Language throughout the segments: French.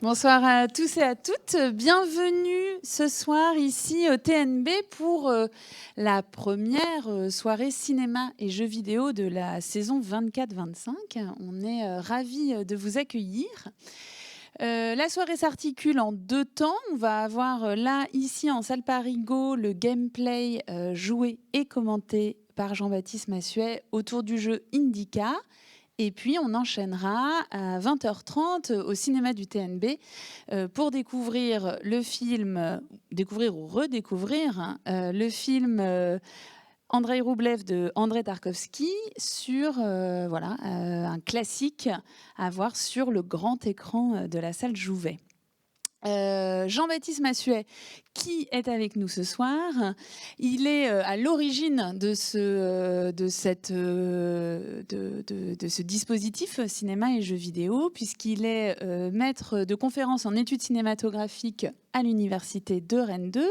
Bonsoir à tous et à toutes. Bienvenue ce soir ici au TNB pour la première soirée cinéma et jeux vidéo de la saison 24-25. On est ravis de vous accueillir. La soirée s'articule en deux temps. On va avoir là, ici en salle Parigot, le gameplay joué et commenté par Jean-Baptiste Massuet autour du jeu Indica. Et puis, on enchaînera à 20h30 au cinéma du TNB pour découvrir le film, découvrir ou redécouvrir le film Andrei Roublev de Andrei Tarkovsky sur un classique à voir sur le grand écran de la salle Jouvet. Jean-Baptiste Massuet, qui est avec nous ce soir, il est à l'origine de ce dispositif cinéma et jeux vidéo, puisqu'il est maître de conférences en études cinématographiques à l'université de Rennes 2.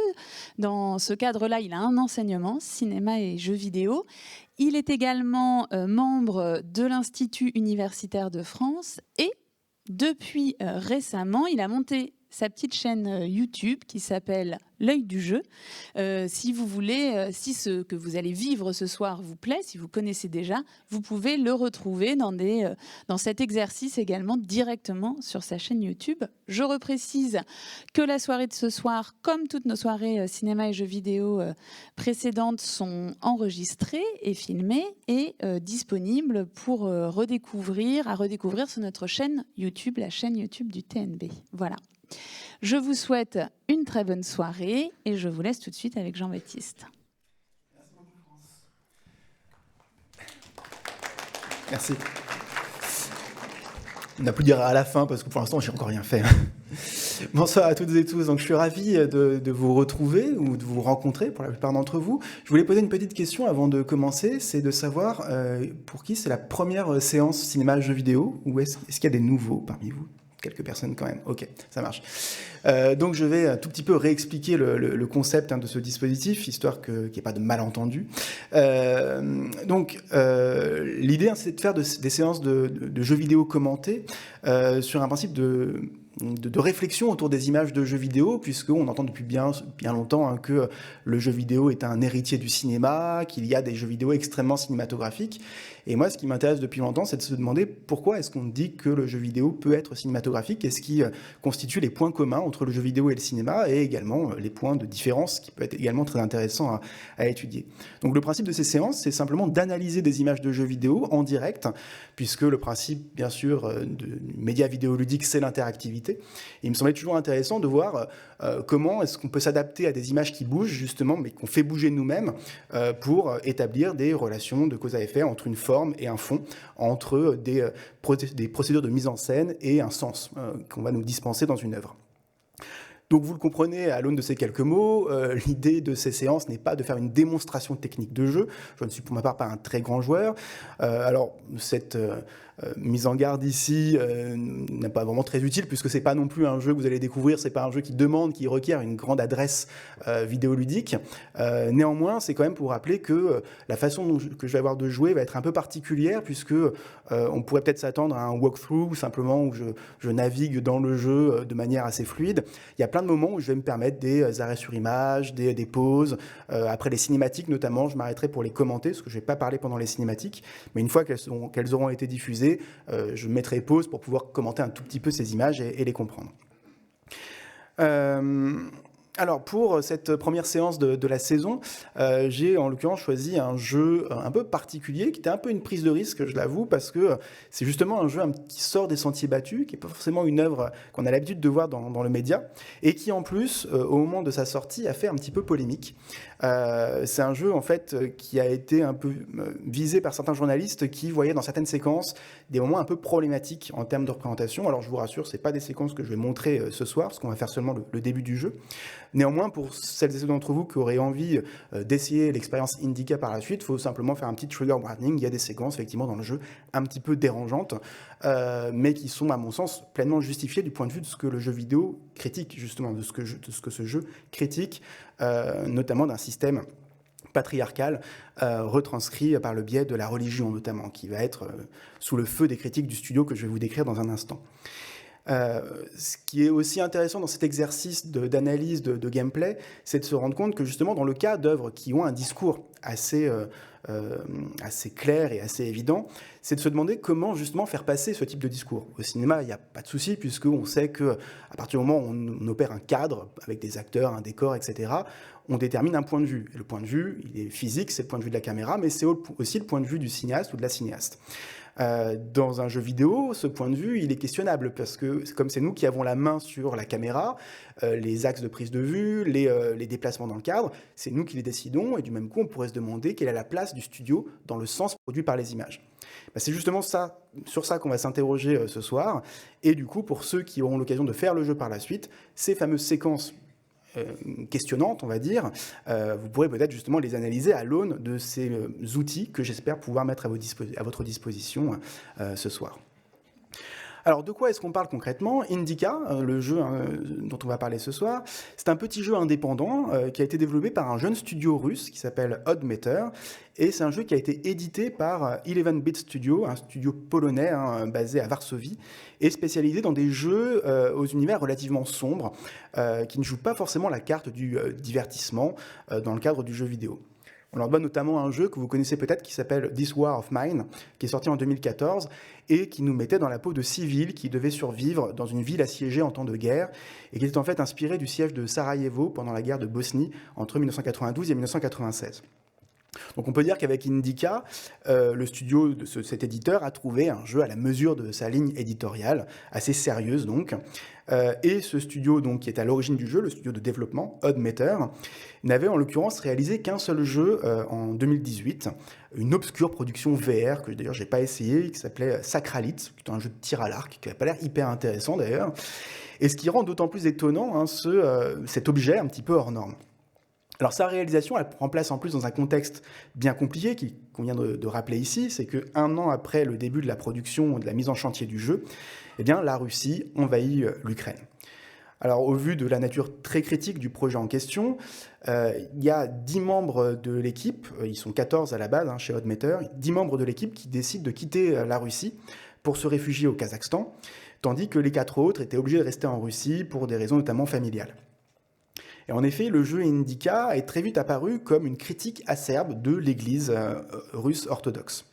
Dans ce cadre-là, il a un enseignement cinéma et jeux vidéo. Il est également membre de l'Institut universitaire de France et depuis récemment, il a monté sa petite chaîne YouTube qui s'appelle L'œil du jeu. Si vous voulez, si ce que vous allez vivre ce soir vous plaît, si vous connaissez déjà, vous pouvez le retrouver dans cet exercice également directement sur sa chaîne YouTube. Je reprécise que la soirée de ce soir, comme toutes nos soirées cinéma et jeux vidéo précédentes, sont enregistrées et filmées et disponibles pour redécouvrir sur notre chaîne YouTube, la chaîne YouTube du TNB. Voilà. Je vous souhaite une très bonne soirée et je vous laisse tout de suite avec Jean-Baptiste. Merci. On applaudira à la fin parce que pour l'instant, j'ai encore rien fait. Bonsoir à toutes et tous. Donc, je suis ravi de vous retrouver ou de vous rencontrer pour la plupart d'entre vous. Je voulais poser une petite question avant de commencer, c'est de savoir pour qui c'est la première séance cinéma-jeux vidéo ou est-ce qu'il y a des nouveaux parmi vous ? Quelques personnes quand même. Ok, ça marche. Donc je vais un tout petit peu réexpliquer le concept de ce dispositif, histoire qu'il n'y ait pas de malentendus. L'idée, c'est de faire des séances de jeux vidéo commentés sur un principe de réflexion autour des images de jeux vidéo, puisqu'on entend depuis bien longtemps que le jeu vidéo est un héritier du cinéma, qu'il y a des jeux vidéo extrêmement cinématographiques. Et moi, ce qui m'intéresse depuis longtemps, c'est de se demander pourquoi est-ce qu'on dit que le jeu vidéo peut être cinématographique, qu'est-ce qui constitue les points communs entre le jeu vidéo et le cinéma, et également les points de différence qui peuvent être également très intéressants à étudier. Donc le principe de ces séances, c'est simplement d'analyser des images de jeux vidéo en direct, puisque le principe, bien sûr, du média vidéoludique, c'est l'interactivité. Et il me semblait toujours intéressant de voir comment est-ce qu'on peut s'adapter à des images qui bougent, justement, mais qu'on fait bouger nous-mêmes, pour établir des relations de cause à effet entre une forme et un fond, entre des procédures de mise en scène et un sens qu'on va nous dispenser dans une œuvre. Donc vous le comprenez à l'aune de ces quelques mots, l'idée de ces séances n'est pas de faire une démonstration technique de jeu. Je ne suis pour ma part pas un très grand joueur. Alors cette mise en garde ici n'est pas vraiment très utile puisque c'est pas non plus un jeu que vous allez découvrir, c'est pas un jeu qui requiert une grande adresse vidéoludique. Néanmoins, c'est quand même pour rappeler que la façon que je vais avoir de jouer va être un peu particulière puisque on pourrait peut-être s'attendre à un walkthrough simplement où je navigue dans le jeu de manière assez fluide. Il y a plein de moments où je vais me permettre des arrêts sur image, des pauses. Après les cinématiques notamment, je m'arrêterai pour les commenter parce que je ne vais pas parler pendant les cinématiques, mais une fois qu'elles auront été diffusées, je mettrai pause pour pouvoir commenter un tout petit peu ces images et les comprendre. Alors, pour cette première séance de la saison, j'ai en l'occurrence choisi un jeu un peu particulier, qui était un peu une prise de risque, je l'avoue, parce que c'est justement un jeu qui sort des sentiers battus, qui n'est pas forcément une œuvre qu'on a l'habitude de voir dans le média, et qui en plus, au moment de sa sortie, a fait un petit peu polémique. C'est un jeu en fait qui a été un peu visé par certains journalistes qui voyaient dans certaines séquences des moments un peu problématiques en termes de représentation. Alors je vous rassure, c'est pas des séquences que je vais montrer ce soir, parce qu'on va faire seulement le début du jeu. Néanmoins, pour celles et ceux d'entre vous qui auraient envie d'essayer l'expérience Indica par la suite, il faut simplement faire un petit trigger warning. Il y a des séquences effectivement dans le jeu un petit peu dérangeantes, mais qui sont à mon sens pleinement justifiées du point de vue de ce que le jeu vidéo critique, justement, de ce que ce jeu critique, notamment d'un système patriarcal retranscrit par le biais de la religion notamment, qui va être sous le feu des critiques du studio que je vais vous décrire dans un instant. Ce qui est aussi intéressant dans cet exercice d'analyse de gameplay, c'est de se rendre compte que justement dans le cas d'œuvres qui ont un discours assez clair et assez évident, c'est de se demander comment justement faire passer ce type de discours. Au cinéma, il n'y a pas de souci, puisqu'on sait qu'à partir du moment où on opère un cadre avec des acteurs, un décor, etc., on détermine un point de vue. Et le point de vue, il est physique, c'est le point de vue de la caméra, mais c'est aussi le point de vue du cinéaste ou de la cinéaste. Dans un jeu vidéo, ce point de vue, il est questionnable, parce que comme c'est nous qui avons la main sur la caméra, les axes de prise de vue, les déplacements dans le cadre, c'est nous qui les décidons, et du même coup, on pourrait se demander quelle est la place du studio dans le sens produit par les images. C'est justement sur ça qu'on va s'interroger ce soir, et du coup, pour ceux qui auront l'occasion de faire le jeu par la suite, ces fameuses séquences questionnantes, on va dire, vous pourrez peut-être justement les analyser à l'aune de ces outils que j'espère pouvoir mettre à votre disposition ce soir. Alors, de quoi est-ce qu'on parle concrètement? Indica, le jeu dont on va parler ce soir, c'est un petit jeu indépendant qui a été développé par un jeune studio russe qui s'appelle Oddmeter, et c'est un jeu qui a été édité par 11-Bit Studio, un studio polonais basé à Varsovie, et spécialisé dans des jeux aux univers relativement sombres, qui ne jouent pas forcément la carte du divertissement dans le cadre du jeu vidéo. On leur doit notamment un jeu que vous connaissez peut-être qui s'appelle This War of Mine, qui est sorti en 2014 et qui nous mettait dans la peau de civils qui devaient survivre dans une ville assiégée en temps de guerre et qui était en fait inspiré du siège de Sarajevo pendant la guerre de Bosnie entre 1992 et 1996. Donc on peut dire qu'avec Indica, le studio de cet éditeur a trouvé un jeu à la mesure de sa ligne éditoriale, assez sérieuse donc. Et ce studio donc, qui est à l'origine du jeu, le studio de développement, Oddmeter, n'avait en l'occurrence réalisé qu'un seul jeu en 2018, une obscure production VR que d'ailleurs j'ai pas essayé, qui s'appelait Sacralite, qui est un jeu de tir à l'arc, qui n'a pas l'air hyper intéressant d'ailleurs. Et ce qui rend d'autant plus étonnant cet objet un petit peu hors norme. Alors sa réalisation, elle prend place en plus dans un contexte bien compliqué qu'on vient de rappeler ici, c'est qu'un an après le début de la production, de la mise en chantier du jeu, eh bien, la Russie envahit l'Ukraine. Alors au vu de la nature très critique du projet en question, il y a 10 membres de l'équipe, ils sont 14 à la base chez Oddmeter, 10 membres de l'équipe qui décident de quitter la Russie pour se réfugier au Kazakhstan, tandis que les 4 autres étaient obligés de rester en Russie pour des raisons notamment familiales. Et en effet, le jeu Indica est très vite apparu comme une critique acerbe de l'Église russe orthodoxe.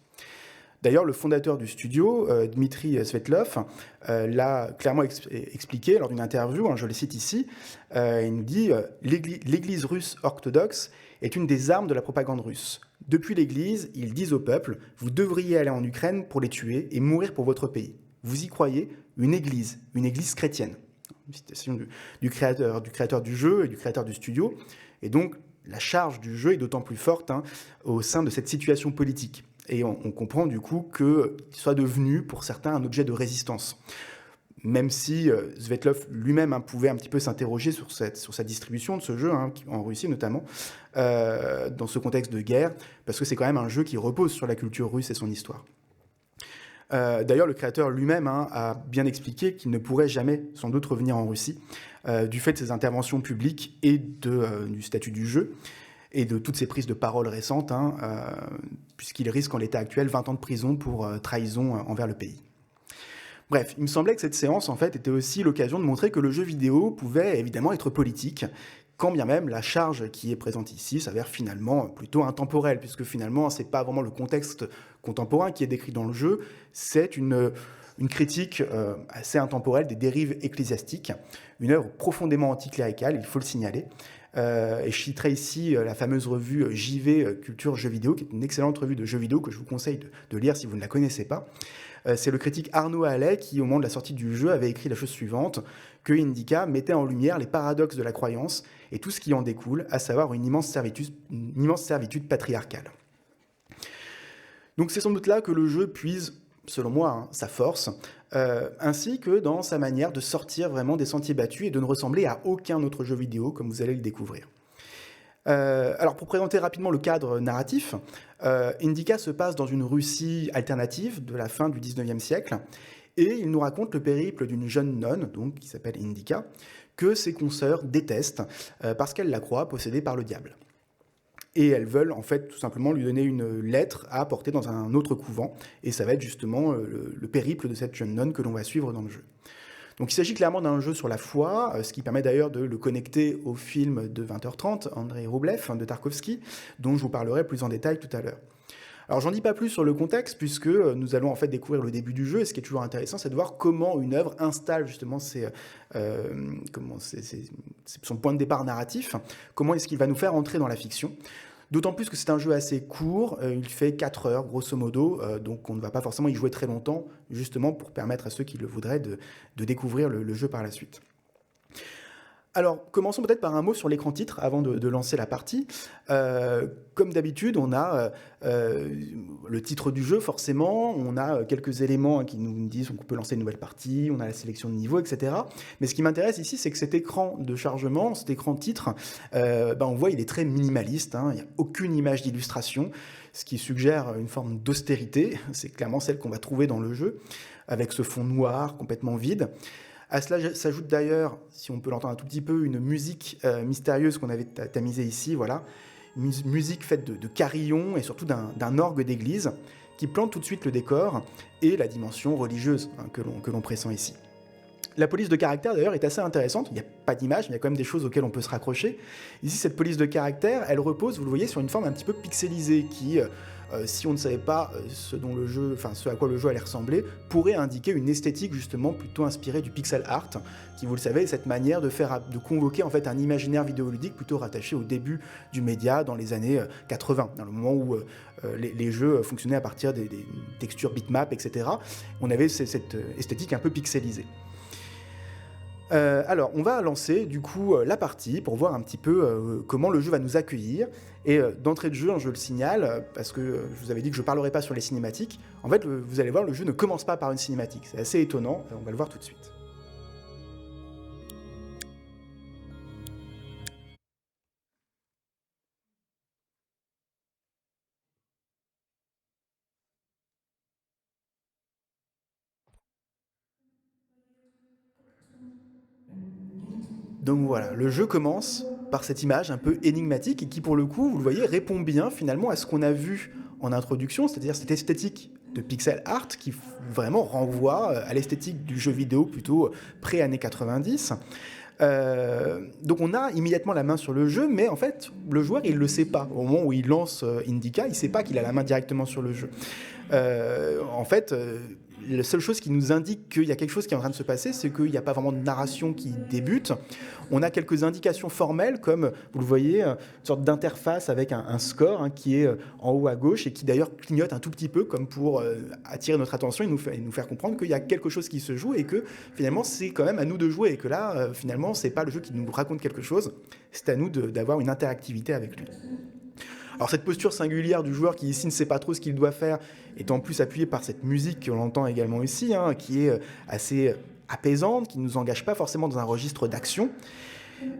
D'ailleurs, le fondateur du studio, Dmitri Svetlov, l'a clairement expliqué lors d'une interview, je le cite ici, il nous dit « L'Église russe orthodoxe est une des armes de la propagande russe. Depuis l'Église, ils disent au peuple « Vous devriez aller en Ukraine pour les tuer et mourir pour votre pays. Vous y croyez? Une Église chrétienne. » Une citation du créateur du jeu et du créateur du studio. Et donc, la charge du jeu est d'autant plus forte au sein de cette situation politique. Et on comprend du coup qu'il soit devenu, pour certains, un objet de résistance. Même si Svetlov lui-même pouvait un petit peu s'interroger sur sa distribution de ce jeu, en Russie notamment, dans ce contexte de guerre, parce que c'est quand même un jeu qui repose sur la culture russe et son histoire. D'ailleurs, le créateur lui-même a bien expliqué qu'il ne pourrait jamais, sans doute, revenir en Russie, du fait de ses interventions publiques et du statut du jeu, et de toutes ses prises de parole récentes, puisqu'il risque en l'état actuel 20 ans de prison pour trahison envers le pays. Bref, il me semblait que cette séance, en fait, était aussi l'occasion de montrer que le jeu vidéo pouvait évidemment être politique, quand bien même la charge qui est présente ici s'avère finalement plutôt intemporelle, puisque finalement, ce n'est pas vraiment le contexte contemporain qui est décrit dans le jeu, c'est une critique assez intemporelle des dérives ecclésiastiques, une œuvre profondément anticléricale, il faut le signaler. Et je citerai ici la fameuse revue JV Culture Jeux Vidéo, qui est une excellente revue de jeux vidéo que je vous conseille de lire si vous ne la connaissez pas. C'est le critique Arnaud Allais qui, au moment de la sortie du jeu, avait écrit la chose suivante, que Indica mettait en lumière les paradoxes de la croyance et tout ce qui en découle, à savoir une immense servitude patriarcale. Donc c'est sans doute là que le jeu puise, selon moi, sa force, ainsi que dans sa manière de sortir vraiment des sentiers battus et de ne ressembler à aucun autre jeu vidéo, comme vous allez le découvrir. Alors pour présenter rapidement le cadre narratif, Indica se passe dans une Russie alternative de la fin du 19e siècle, et il nous raconte le périple d'une jeune nonne, donc, qui s'appelle Indica, que ses consoeurs détestent parce qu'elles la croient possédée par le diable. Et elles veulent en fait tout simplement lui donner une lettre à apporter dans un autre couvent, et ça va être justement le périple de cette jeune nonne que l'on va suivre dans le jeu. Donc il s'agit clairement d'un jeu sur la foi, ce qui permet d'ailleurs de le connecter au film de 20h30, Andrei Rublev, de Tarkovsky, dont je vous parlerai plus en détail tout à l'heure. Alors j'en dis pas plus sur le contexte, puisque nous allons en fait découvrir le début du jeu, et ce qui est toujours intéressant, c'est de voir comment une œuvre installe justement son point de départ narratif, comment est-ce qu'il va nous faire entrer dans la fiction. D'autant plus que c'est un jeu assez court, il fait 4 heures grosso modo, donc on ne va pas forcément y jouer très longtemps, justement pour permettre à ceux qui le voudraient de découvrir le jeu par la suite. Alors, commençons peut-être par un mot sur l'écran titre avant de lancer la partie. Comme d'habitude, on a le titre du jeu, forcément, on a quelques éléments qui nous disent qu'on peut lancer une nouvelle partie, on a la sélection de niveau, etc. Mais ce qui m'intéresse ici, c'est que cet écran de chargement, cet écran titre, on voit il est très minimaliste, il n'y a aucune image d'illustration, ce qui suggère une forme d'austérité, c'est clairement celle qu'on va trouver dans le jeu, avec ce fond noir complètement vide. À cela s'ajoute d'ailleurs, si on peut l'entendre un tout petit peu, une musique mystérieuse qu'on avait tamisée ici, voilà. Une musique faite de carillons et surtout d'un orgue d'église qui plante tout de suite le décor et la dimension religieuse que l'on pressent ici. La police de caractère d'ailleurs est assez intéressante, il n'y a pas d'image, mais il y a quand même des choses auxquelles on peut se raccrocher. Ici, cette police de caractère, elle repose, vous le voyez, sur une forme un petit peu pixelisée qui, si on ne savait pas ce à quoi le jeu allait ressembler, pourrait indiquer une esthétique justement plutôt inspirée du pixel art, qui, vous le savez, est cette manière de convoquer en fait un imaginaire vidéoludique plutôt rattaché au début du média dans les années 80, dans le moment où les jeux fonctionnaient à partir des textures bitmap, etc. On avait cette esthétique un peu pixelisée. Alors, on va lancer du coup la partie pour voir un petit peu comment le jeu va nous accueillir. Et d'entrée de jeu, je le signale, parce que je vous avais dit que je ne parlerai pas sur les cinématiques. En fait, vous allez voir, le jeu ne commence pas par une cinématique. C'est assez étonnant, on va le voir tout de suite. Donc voilà, le jeu commence par cette image un peu énigmatique et qui, pour le coup, vous le voyez, répond bien finalement à ce qu'on a vu en introduction, c'est-à-dire cette esthétique de pixel art qui vraiment renvoie à l'esthétique du jeu vidéo plutôt pré-années 90. Donc on a immédiatement la main sur le jeu, mais en fait, le joueur, il ne le sait pas. Au moment où il lance Indica, il ne sait pas qu'il a la main directement sur le jeu. En fait, la seule chose qui nous indique qu'il y a quelque chose qui est en train de se passer, c'est qu'il n'y a pas vraiment de narration qui débute. On a quelques indications formelles, comme vous le voyez, une sorte d'interface avec un score qui est en haut à gauche et qui d'ailleurs clignote un tout petit peu, comme pour attirer notre attention et nous faire comprendre qu'il y a quelque chose qui se joue et que finalement c'est quand même à nous de jouer et que là, finalement, c'est pas le jeu qui nous raconte quelque chose, c'est à nous d'avoir une interactivité avec lui. Alors cette posture singulière du joueur qui ici ne sait pas trop ce qu'il doit faire est en plus appuyée par cette musique qu'on entend également ici, qui est assez apaisante, qui ne nous engage pas forcément dans un registre d'action.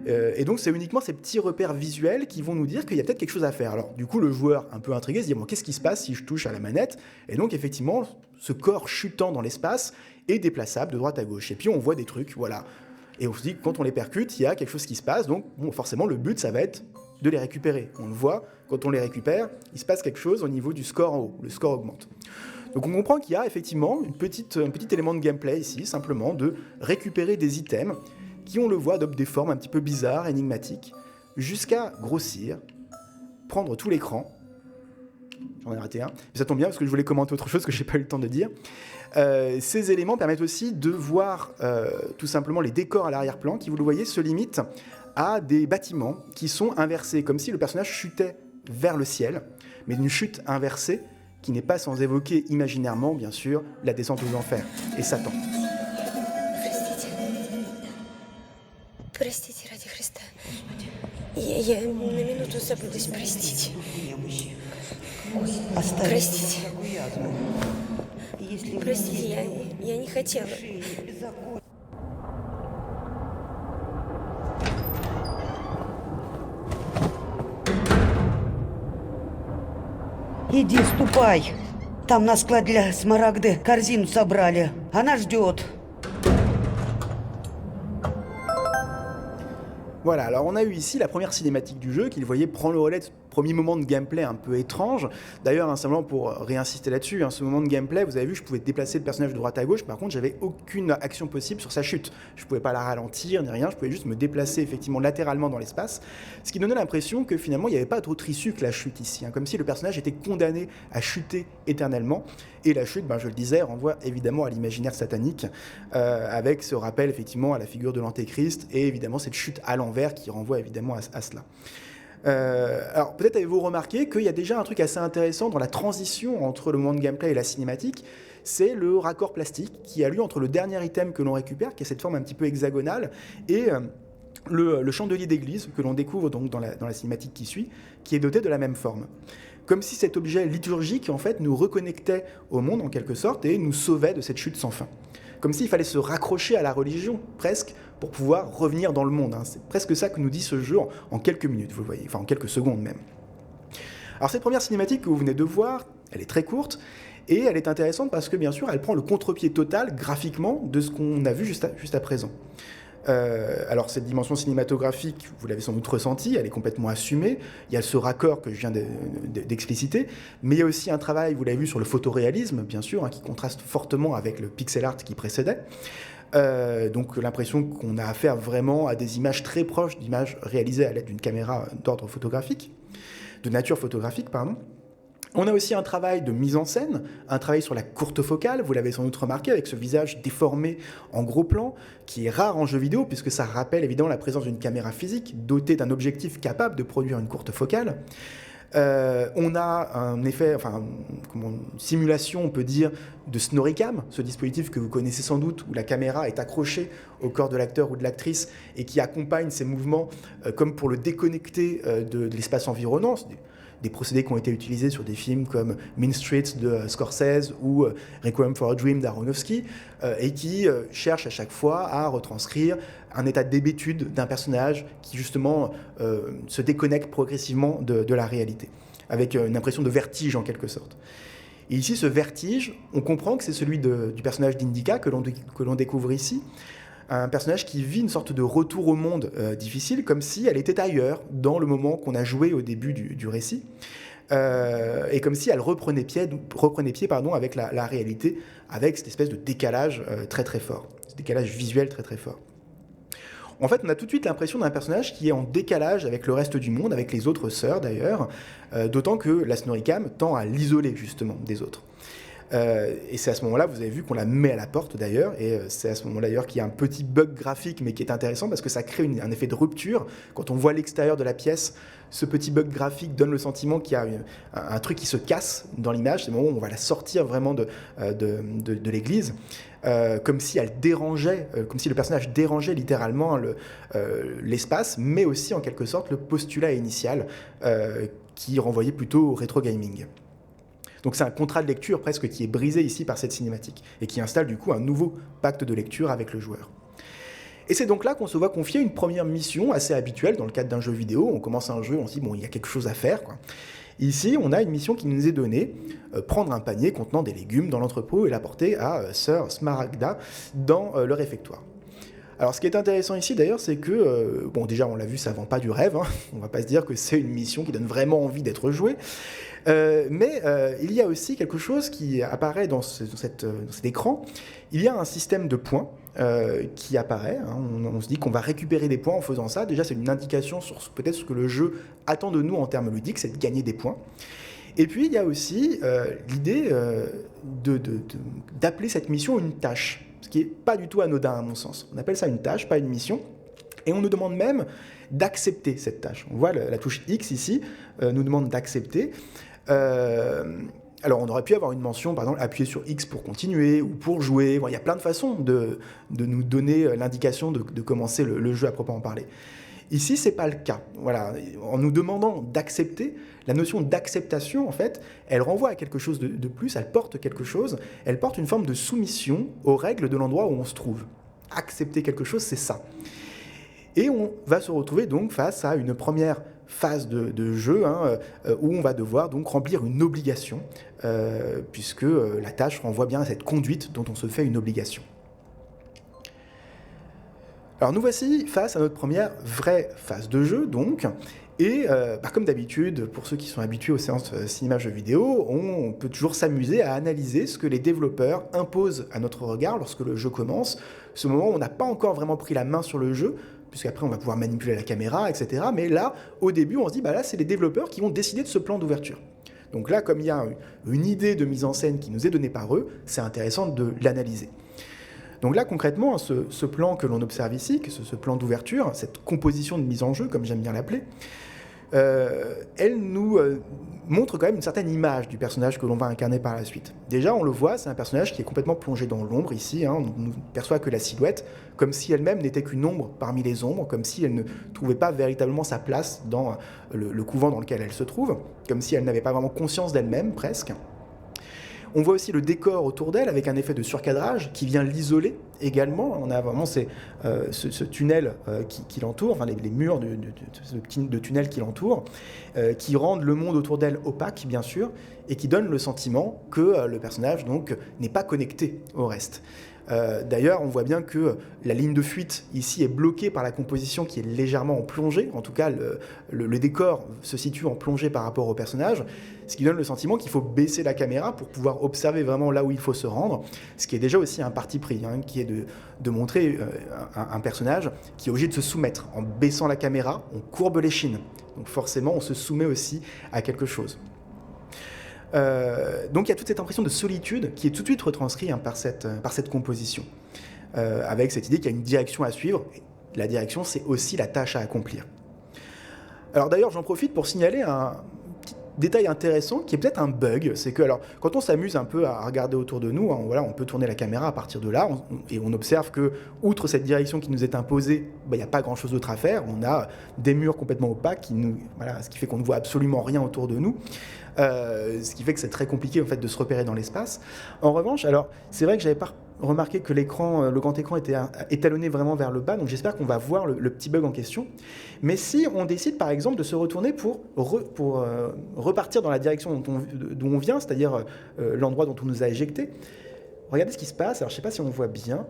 Et donc c'est uniquement ces petits repères visuels qui vont nous dire qu'il y a peut-être quelque chose à faire. Alors du coup le joueur un peu intrigué se dit bon, qu'est-ce qui se passe si je touche à la manette? Et donc effectivement ce corps chutant dans l'espace est déplaçable de droite à gauche. Et puis on voit des trucs, voilà. Et on se dit que quand on les percute, il y a quelque chose qui se passe, donc bon, forcément le but ça va être de les récupérer. On le voit, quand on les récupère, il se passe quelque chose au niveau du score en haut, le score augmente. Donc on comprend qu'il y a effectivement un petit élément de gameplay ici, simplement de récupérer des items qui, on le voit, adoptent des formes un petit peu bizarres, énigmatiques, jusqu'à grossir, prendre tout l'écran. J'en ai raté un, mais ça tombe bien parce que je voulais commenter autre chose que j'ai pas eu le temps de dire. Ces éléments permettent aussi de voir tout simplement les décors à l'arrière-plan qui, vous le voyez, se limitent à des bâtiments qui sont inversés, comme si le personnage chutait vers le ciel, mais une chute inversée qui n'est pas sans évoquer imaginairement, bien sûr, la descente aux enfers et Satan. Простите, ради Христа. Я на минуту забылась, простите. Простите. Простите, я не хотела. Иди, ступай. Там на склад для Смарагды корзину собрали. Она ждет. Voilà, alors on a eu ici la première cinématique du jeu qui, vous voyez, prend le relais premier moment de gameplay un peu étrange. D'ailleurs, simplement pour réinsister là-dessus, ce moment de gameplay, vous avez vu, je pouvais déplacer le personnage de droite à gauche, par contre, j'avais aucune action possible sur sa chute. Je ne pouvais pas la ralentir ni rien, je pouvais juste me déplacer effectivement latéralement dans l'espace, ce qui donnait l'impression que finalement, il n'y avait pas d'autre issue que la chute ici, comme si le personnage était condamné à chuter éternellement. Et la chute, je le disais, renvoie évidemment à l'imaginaire satanique, avec ce rappel effectivement à la figure de l'Antéchrist, et évidemment cette chute à l'envers qui renvoie évidemment à cela. Alors peut-être avez-vous remarqué qu'il y a déjà un truc assez intéressant dans la transition entre le moment de gameplay et la cinématique, c'est le raccord plastique qui a lieu entre le dernier item que l'on récupère, qui est cette forme un petit peu hexagonale, et le chandelier d'église que l'on découvre donc dans la cinématique qui suit, qui est doté de la même forme. Comme si cet objet liturgique en fait nous reconnectait au monde en quelque sorte et nous sauvait de cette chute sans fin. Comme s'il fallait se raccrocher à la religion, presque, pour pouvoir revenir dans le monde. C'est presque ça que nous dit ce jeu en quelques minutes, vous le voyez, enfin en quelques secondes même. Alors cette première cinématique que vous venez de voir, elle est très courte, et elle est intéressante parce que, bien sûr, elle prend le contre-pied total, graphiquement, de ce qu'on a vu juste à présent. Alors cette dimension cinématographique, vous l'avez sans doute ressenti, elle est complètement assumée, il y a ce raccord que je viens d'expliciter, mais il y a aussi un travail, vous l'avez vu, sur le photoréalisme, bien sûr, qui contraste fortement avec le pixel art qui précédait. Donc l'impression qu'on a affaire vraiment à des images très proches d'images réalisées à l'aide d'une caméra d'ordre photographique, de nature photographique, pardon. On a aussi un travail de mise en scène, un travail sur la courte focale, vous l'avez sans doute remarqué, avec ce visage déformé en gros plan, qui est rare en jeu vidéo, puisque ça rappelle évidemment la présence d'une caméra physique, dotée d'un objectif capable de produire une courte focale. On a un effet, une simulation, on peut dire, de Snorricam, ce dispositif que vous connaissez sans doute, où la caméra est accrochée au corps de l'acteur ou de l'actrice, et qui accompagne ses mouvements comme pour le déconnecter de l'espace environnant. Des procédés qui ont été utilisés sur des films comme Mean Streets de Scorsese ou Requiem for a Dream d'Aronofsky, et qui cherchent à chaque fois à retranscrire un état d'hébétude d'un personnage qui justement se déconnecte progressivement de la réalité, avec une impression de vertige en quelque sorte. Et ici, ce vertige, on comprend que c'est celui du personnage d'Indica que l'on découvre ici, un personnage qui vit une sorte de retour au monde difficile, comme si elle était ailleurs dans le moment qu'on a joué au début du récit, et comme si elle reprenait pied avec la réalité, avec cette espèce de décalage très très fort, ce décalage visuel très très fort. En fait, on a tout de suite l'impression d'un personnage qui est en décalage avec le reste du monde, avec les autres sœurs d'ailleurs, d'autant que la Snorricam tend à l'isoler justement des autres. Et c'est à ce moment-là, vous avez vu qu'on la met à la porte d'ailleurs, et c'est à ce moment-là d'ailleurs qu'il y a un petit bug graphique, mais qui est intéressant parce que ça crée un effet de rupture. Quand on voit l'extérieur de la pièce, ce petit bug graphique donne le sentiment qu'il y a un truc qui se casse dans l'image. C'est le moment où on va la sortir vraiment de l'église, comme si elle dérangeait, comme si le personnage dérangeait littéralement l'espace, mais aussi en quelque sorte le postulat initial qui renvoyait plutôt au rétro gaming. Donc c'est un contrat de lecture presque qui est brisé ici par cette cinématique et qui installe du coup un nouveau pacte de lecture avec le joueur. Et c'est donc là qu'on se voit confier une première mission assez habituelle dans le cadre d'un jeu vidéo. On commence un jeu, on se dit bon, il y a quelque chose à faire, quoi. Ici, on a une mission qui nous est donnée, prendre un panier contenant des légumes dans l'entrepôt et l'apporter à Sœur Smaragda dans le réfectoire. Alors ce qui est intéressant ici d'ailleurs, c'est que, déjà on l'a vu, ça vend pas du rêve, on va pas se dire que c'est une mission qui donne vraiment envie d'être jouée, mais il y a aussi quelque chose qui apparaît dans cet écran. Il y a un système de points qui apparaît, on se dit qu'on va récupérer des points en faisant ça. Déjà c'est une indication sur peut-être ce que le jeu attend de nous en termes ludiques, c'est de gagner des points. Et puis il y a aussi l'idée d'appeler cette mission une tâche, ce qui n'est pas du tout anodin à mon sens. On appelle ça une tâche, pas une mission, et on nous demande même d'accepter cette tâche. On voit la touche X ici, nous demande d'accepter. Alors on aurait pu avoir une mention, par exemple, appuyer sur X pour continuer ou pour jouer. Bon, il y a plein de façons de nous donner l'indication de commencer le jeu à proprement parler. Ici, c'est pas le cas. Voilà. En nous demandant d'accepter, la notion d'acceptation, en fait, elle renvoie à quelque chose de plus, elle porte quelque chose, elle porte une forme de soumission aux règles de l'endroit où on se trouve. Accepter quelque chose, c'est ça. Et on va se retrouver donc face à une première phase de jeu où on va devoir donc remplir une obligation, puisque la tâche renvoie bien à cette conduite dont on se fait une obligation. Alors nous voici face à notre première vraie phase de jeu, donc, Et comme d'habitude, pour ceux qui sont habitués aux séances cinéma-jeux vidéo, on peut toujours s'amuser à analyser ce que les développeurs imposent à notre regard lorsque le jeu commence. Ce moment où on n'a pas encore vraiment pris la main sur le jeu, puisqu'après on va pouvoir manipuler la caméra, etc. Mais là, au début, on se dit, là, c'est les développeurs qui vont décider de ce plan d'ouverture. Donc là, comme il y a une idée de mise en scène qui nous est donnée par eux, c'est intéressant de l'analyser. Donc là, concrètement, ce plan que l'on observe ici, ce plan d'ouverture, cette composition de mise en jeu, comme j'aime bien l'appeler, elle nous montre quand même une certaine image du personnage que l'on va incarner par la suite. Déjà, on le voit, c'est un personnage qui est complètement plongé dans l'ombre ici, on ne perçoit que la silhouette, comme si elle-même n'était qu'une ombre parmi les ombres, comme si elle ne trouvait pas véritablement sa place dans le couvent dans lequel elle se trouve, comme si elle n'avait pas vraiment conscience d'elle-même, presque. On voit aussi le décor autour d'elle avec un effet de surcadrage qui vient l'isoler également. On a vraiment ce tunnel qui l'entoure, enfin les murs de tunnel qui l'entourent, qui rendent le monde autour d'elle opaque, bien sûr, et qui donnent le sentiment que le personnage donc n'est pas connecté au reste. D'ailleurs, on voit bien que la ligne de fuite ici est bloquée par la composition qui est légèrement en plongée. En tout cas, le décor se situe en plongée par rapport au personnage, ce qui donne le sentiment qu'il faut baisser la caméra pour pouvoir observer vraiment là où il faut se rendre, ce qui est déjà aussi un parti pris, qui est de montrer un personnage qui est obligé de se soumettre. En baissant la caméra, on courbe l'échine. Donc forcément, on se soumet aussi à quelque chose. Donc il y a toute cette impression de solitude qui est tout de suite retranscrite par cette composition, avec cette idée qu'il y a une direction à suivre. La direction, c'est aussi la tâche à accomplir. Alors d'ailleurs, j'en profite pour signaler un petit détail intéressant qui est peut-être un bug, c'est que quand on s'amuse un peu à regarder autour de nous, on peut tourner la caméra à partir de là, et on observe que, outre cette direction qui nous est imposée, il n'y a pas grand-chose d'autre à faire. On a des murs complètement opaques, ce qui fait qu'on ne voit absolument rien autour de nous. Ce qui fait que c'est très compliqué en fait de se repérer dans l'espace. En revanche, c'est vrai que j'avais pas remarqué que le grand écran était étalonné vraiment vers le bas, donc j'espère qu'on va voir le petit bug en question. Mais si on décide par exemple de se retourner pour repartir dans la direction d'où on vient, c'est-à-dire l'endroit dont on nous a éjectés, regardez ce qui se passe. Alors je sais pas si on voit bien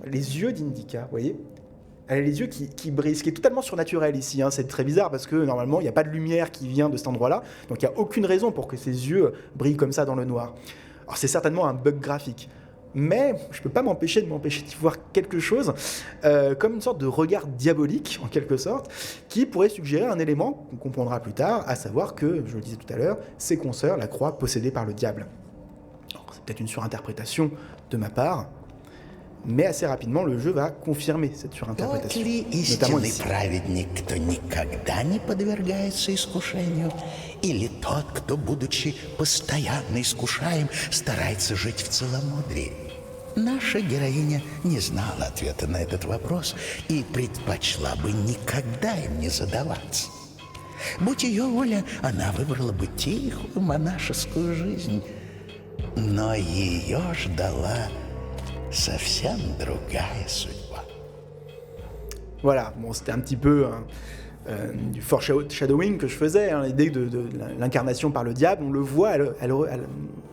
les yeux d'Indica, vous voyez. Elle a les yeux qui brillent, ce qui est totalement surnaturel ici. C'est très bizarre parce que normalement, il n'y a pas de lumière qui vient de cet endroit-là. Donc il n'y a aucune raison pour que ses yeux brillent comme ça dans le noir. Alors c'est certainement un bug graphique. Mais je ne peux pas m'empêcher d'y voir quelque chose, comme une sorte de regard diabolique, en quelque sorte, qui pourrait suggérer un élément qu'on comprendra plus tard, à savoir que, je le disais tout à l'heure, ses consoeurs la croient possédée par le diable. Alors, c'est peut-être une surinterprétation de ma part, mais assez rapidement, le jeu va confirmer cette surinterprétation. Тот ли истинный праведник, кто никогда не подвергается искушению, или тот, кто, будучи постоянно искушаем, старается жить в целомудрии? Наша героиня не знала ответа на этот вопрос и предпочла бы никогда им не задаваться. Будь ее воля, она выбрала бы тихую монашескую жизнь. Но ее ждала совсем другая судьба. Voilà, c'était un petit peu du foreshadowing que je faisais, l'idée de l'incarnation par le diable. On le voit,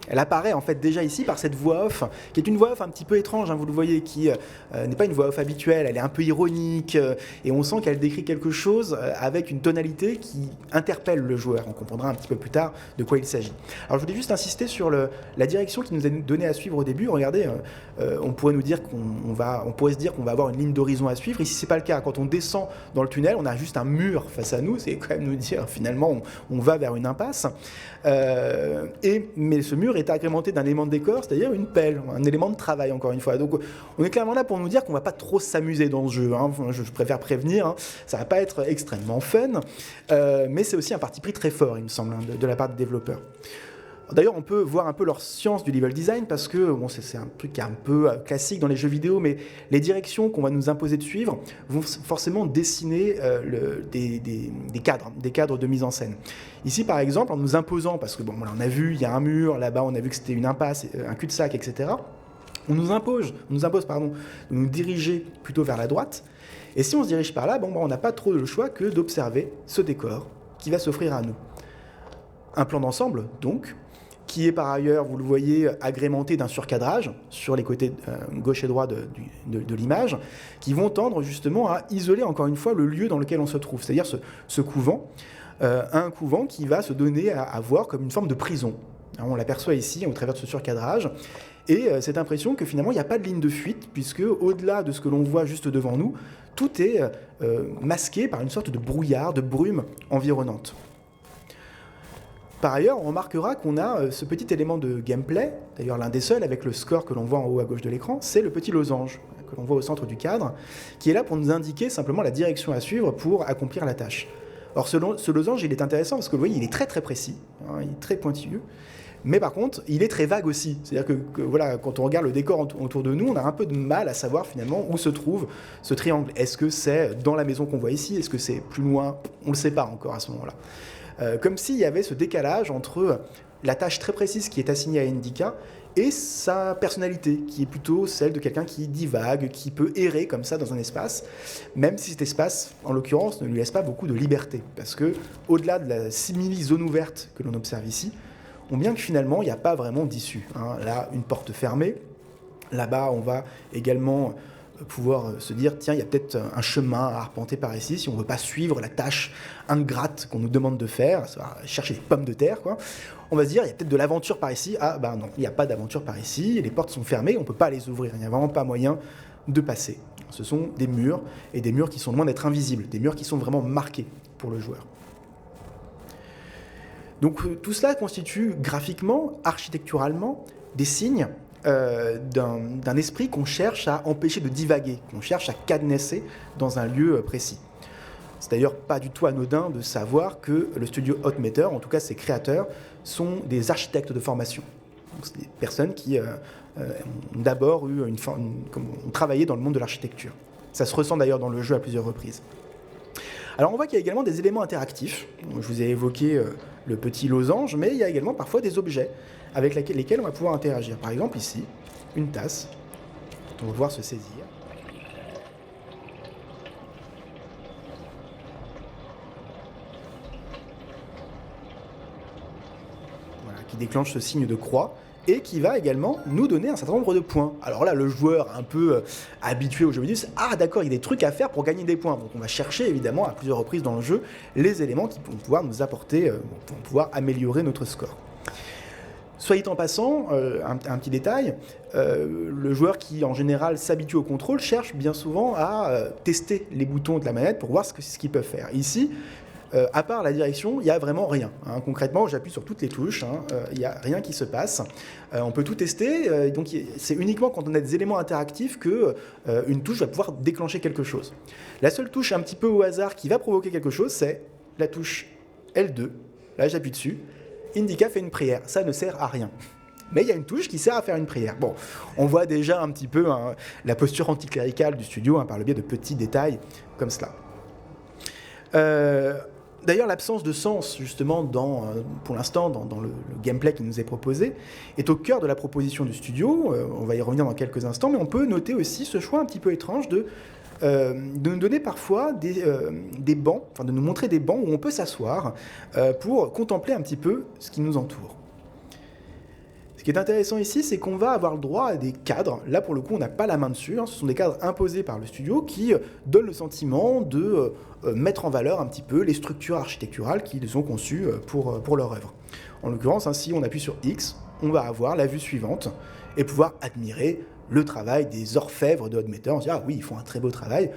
elle apparaît en fait déjà ici par cette voix off, qui est une voix off un petit peu étrange, vous le voyez, qui n'est pas une voix off habituelle, elle est un peu ironique, et on sent qu'elle décrit quelque chose avec une tonalité qui interpelle le joueur. On comprendra un petit peu plus tard de quoi il s'agit. Alors je voulais juste insister sur la direction qui nous est donnée à suivre au début. Regardez, on pourrait nous dire on pourrait se dire qu'on va avoir une ligne d'horizon à suivre. Ici c'est pas le cas. Quand on descend dans le tunnel, on a juste un mur face à nous. C'est quand même nous dire finalement on va vers une impasse. Mais ce mur est agrémenté d'un élément de décor, c'est-à-dire une pelle, un élément de travail encore une fois. Donc on est clairement là pour nous dire qu'on va pas trop s'amuser dans ce jeu. Je préfère prévenir. Ça va pas être extrêmement fun, mais c'est aussi un parti pris très fort, il me semble, de la part des développeurs. D'ailleurs, on peut voir un peu leur science du level design parce que c'est un truc qui est un peu classique dans les jeux vidéo, mais les directions qu'on va nous imposer de suivre vont forcément dessiner des cadres de mise en scène. Ici, par exemple, en nous imposant, parce que on a vu, il y a un mur, là-bas, on a vu que c'était une impasse, un cul-de-sac, etc. On nous impose de nous diriger plutôt vers la droite. Et si on se dirige par là, on n'a pas trop le choix que d'observer ce décor qui va s'offrir à nous. Un plan d'ensemble, donc, qui est par ailleurs, vous le voyez, agrémenté d'un surcadrage sur les côtés gauche et droit de l'image, qui vont tendre justement à isoler encore une fois le lieu dans lequel on se trouve, c'est-à-dire ce couvent, un couvent qui va se donner à voir comme une forme de prison. On l'aperçoit ici au travers de ce surcadrage, et cette impression que finalement il n'y a pas de ligne de fuite, puisque au-delà de ce que l'on voit juste devant nous, tout est masqué par une sorte de brouillard, de brume environnante. Par ailleurs, on remarquera qu'on a ce petit élément de gameplay, d'ailleurs l'un des seuls avec le score que l'on voit en haut à gauche de l'écran, c'est le petit losange que l'on voit au centre du cadre, qui est là pour nous indiquer simplement la direction à suivre pour accomplir la tâche. Or, ce losange, il est intéressant parce que vous voyez, il est très très précis, il est très pointilleux, mais par contre, il est très vague aussi. C'est-à-dire que voilà, quand on regarde le décor autour de nous, on a un peu de mal à savoir finalement où se trouve ce triangle. Est-ce que c'est dans la maison qu'on voit ici? Est-ce que c'est plus loin? On ne le sait pas encore à ce moment-là. Comme s'il y avait ce décalage entre la tâche très précise qui est assignée à Indika et sa personnalité, qui est plutôt celle de quelqu'un qui divague, qui peut errer comme ça dans un espace, même si cet espace, en l'occurrence, ne lui laisse pas beaucoup de liberté. Parce que, au-delà de la simili-zone ouverte que l'on observe ici, on voit bien que finalement, il n'y a pas vraiment d'issue. Là, une porte fermée. Là-bas, on va également pouvoir se dire, tiens, il y a peut-être un chemin à arpenter par ici, si on ne veut pas suivre la tâche ingrate qu'on nous demande de faire, chercher des pommes de terre, quoi. On va se dire, il y a peut-être de l'aventure par ici. Ah, ben non, il n'y a pas d'aventure par ici, les portes sont fermées, on ne peut pas les ouvrir, il n'y a vraiment pas moyen de passer. Ce sont des murs, et des murs qui sont loin d'être invisibles, des murs qui sont vraiment marqués pour le joueur. Donc tout cela constitue graphiquement, architecturalement, des signes d'un esprit qu'on cherche à empêcher de divaguer, qu'on cherche à cadenasser dans un lieu précis. C'est d'ailleurs pas du tout anodin de savoir que le studio Hotmeter, en tout cas ses créateurs, sont des architectes de formation. Donc, c'est des personnes qui ont d'abord ont travaillé dans le monde de l'architecture. Ça se ressent d'ailleurs dans le jeu à plusieurs reprises. Alors on voit qu'il y a également des éléments interactifs. Je vous ai évoqué le petit losange, mais il y a également parfois des objets avec lesquels on va pouvoir interagir. Par exemple ici, une tasse, dont on va pouvoir se saisir. Voilà, qui déclenche ce signe de croix et qui va également nous donner un certain nombre de points. Alors là, le joueur un peu habitué au jeu vidéo, c'est « Ah d'accord, il y a des trucs à faire pour gagner des points ». Donc on va chercher évidemment à plusieurs reprises dans le jeu les éléments qui vont pouvoir nous apporter, vont pouvoir améliorer notre score. Soit dit en passant, un petit détail, le joueur qui en général s'habitue au contrôle cherche bien souvent à tester les boutons de la manette pour voir ce qu'ils peuvent faire. Ici, à part la direction, il n'y a vraiment rien. Concrètement, j'appuie sur toutes les touches, il n'y a rien qui se passe. On peut tout tester, donc c'est uniquement quand on a des éléments interactifs qu'une touche va pouvoir déclencher quelque chose. La seule touche un petit peu au hasard qui va provoquer quelque chose, c'est la touche L2. Là, j'appuie dessus. Indika fait une prière, ça ne sert à rien. Mais il y a une touche qui sert à faire une prière. Bon, on voit déjà un petit peu la posture anticléricale du studio par le biais de petits détails comme cela. D'ailleurs, l'absence de sens, justement, pour l'instant, dans le gameplay qui nous est proposé, est au cœur de la proposition du studio. On va y revenir dans quelques instants, mais on peut noter aussi ce choix un petit peu étrange de nous donner parfois des bancs, enfin de nous montrer des bancs où on peut s'asseoir pour contempler un petit peu ce qui nous entoure. Ce qui est intéressant ici, c'est qu'on va avoir le droit à des cadres. Là, pour le coup, on n'a pas la main dessus. Ce sont des cadres imposés par le studio qui donnent le sentiment de mettre en valeur un petit peu les structures architecturales qu'ils ont conçues pour leur œuvre. En l'occurrence, si on appuie sur X, on va avoir la vue suivante et pouvoir admirer le travail des orfèvres de Hotmeter. On se dit, ah oui, ils font un très beau travail.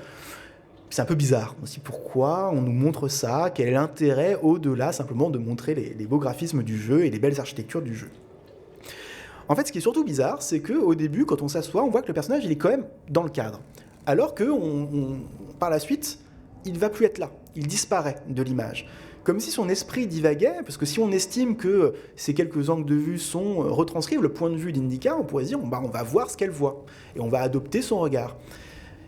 C'est un peu bizarre aussi. Pourquoi on nous montre ça? Quel est l'intérêt au-delà simplement de montrer les beaux graphismes du jeu et les belles architectures du jeu? En fait, ce qui est surtout bizarre, c'est qu'au début, quand on s'assoit, on voit que le personnage il est quand même dans le cadre. Alors que par la suite, il ne va plus être là. Il disparaît de l'image. Comme si son esprit divaguait, parce que si on estime que ces quelques angles de vue retranscrivent le point de vue d'Indika, on pourrait se dire on va voir ce qu'elle voit, et on va adopter son regard.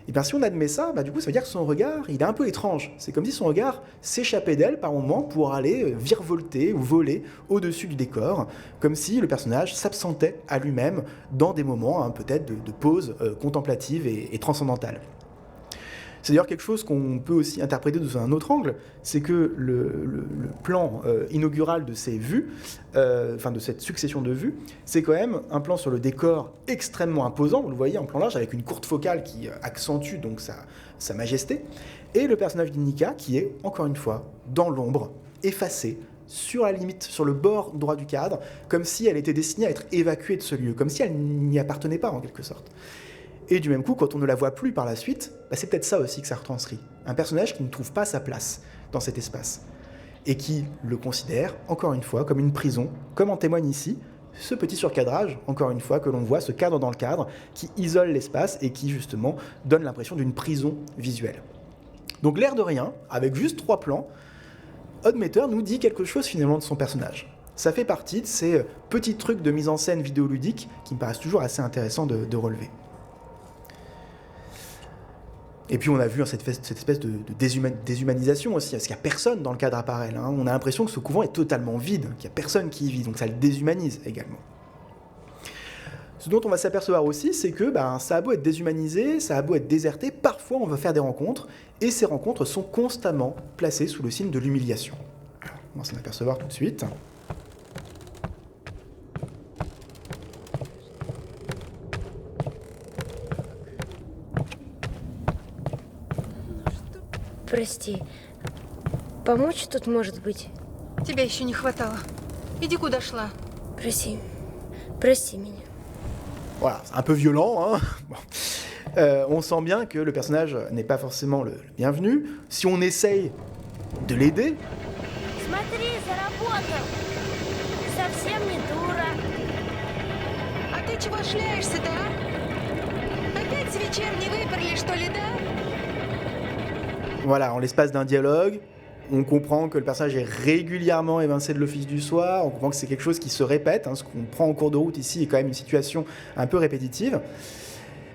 Et bien si on admet ça, du coup ça veut dire que son regard, il est un peu étrange. C'est comme si son regard s'échappait d'elle par moment pour aller virevolter ou voler au-dessus du décor, comme si le personnage s'absentait à lui-même dans des moments peut-être de pause contemplative et transcendantale. C'est d'ailleurs quelque chose qu'on peut aussi interpréter sous un autre angle, c'est que le plan inaugural de ces vues, de cette succession de vues, c'est quand même un plan sur le décor extrêmement imposant, vous le voyez en plan large, avec une courte focale qui accentue donc sa majesté, et le personnage d'Indika qui est, encore une fois, dans l'ombre, effacé, sur la limite, sur le bord droit du cadre, comme si elle était destinée à être évacuée de ce lieu, comme si elle n'y appartenait pas en quelque sorte. Et du même coup, quand on ne la voit plus par la suite, c'est peut-être ça aussi que ça retranscrit. Un personnage qui ne trouve pas sa place dans cet espace, et qui le considère, encore une fois, comme une prison, comme en témoigne ici, ce petit surcadrage, encore une fois, que l'on voit, ce cadre dans le cadre, qui isole l'espace et qui, justement, donne l'impression d'une prison visuelle. Donc l'air de rien, avec juste 3 plans, Oddmeter nous dit quelque chose finalement de son personnage. Ça fait partie de ces petits trucs de mise en scène vidéoludique qui me paraissent toujours assez intéressants de relever. Et puis on a vu cette espèce de déshumanisation aussi, parce qu'il n'y a personne dans le cadre appareil. On a l'impression que ce couvent est totalement vide, qu'il n'y a personne qui y vit, donc ça le déshumanise également. Ce dont on va s'apercevoir aussi, c'est que ça a beau être déshumanisé, ça a beau être déserté, parfois on va faire des rencontres, et ces rencontres sont constamment placées sous le signe de l'humiliation. Alors, on va s'en apercevoir tout de suite. Прости. Помочь тут, может быть? Тебя еще не хватало. Иди, куда шла. Прости. Прости меня. Voilà, c'est un peu violent, hein. Bon. On sent bien que le personnage n'est pas forcément le bienvenu. Si on essaye de l'aider... Смотри, заработал. Совсем не дура. А ты чего шляешься-то, а? Опять с вечерней выперли, что ли, да? Voilà, en l'espace d'un dialogue, on comprend que le personnage est régulièrement évincé de l'office du soir, on comprend que c'est quelque chose qui se répète, ce qu'on prend en cours de route ici est quand même une situation un peu répétitive.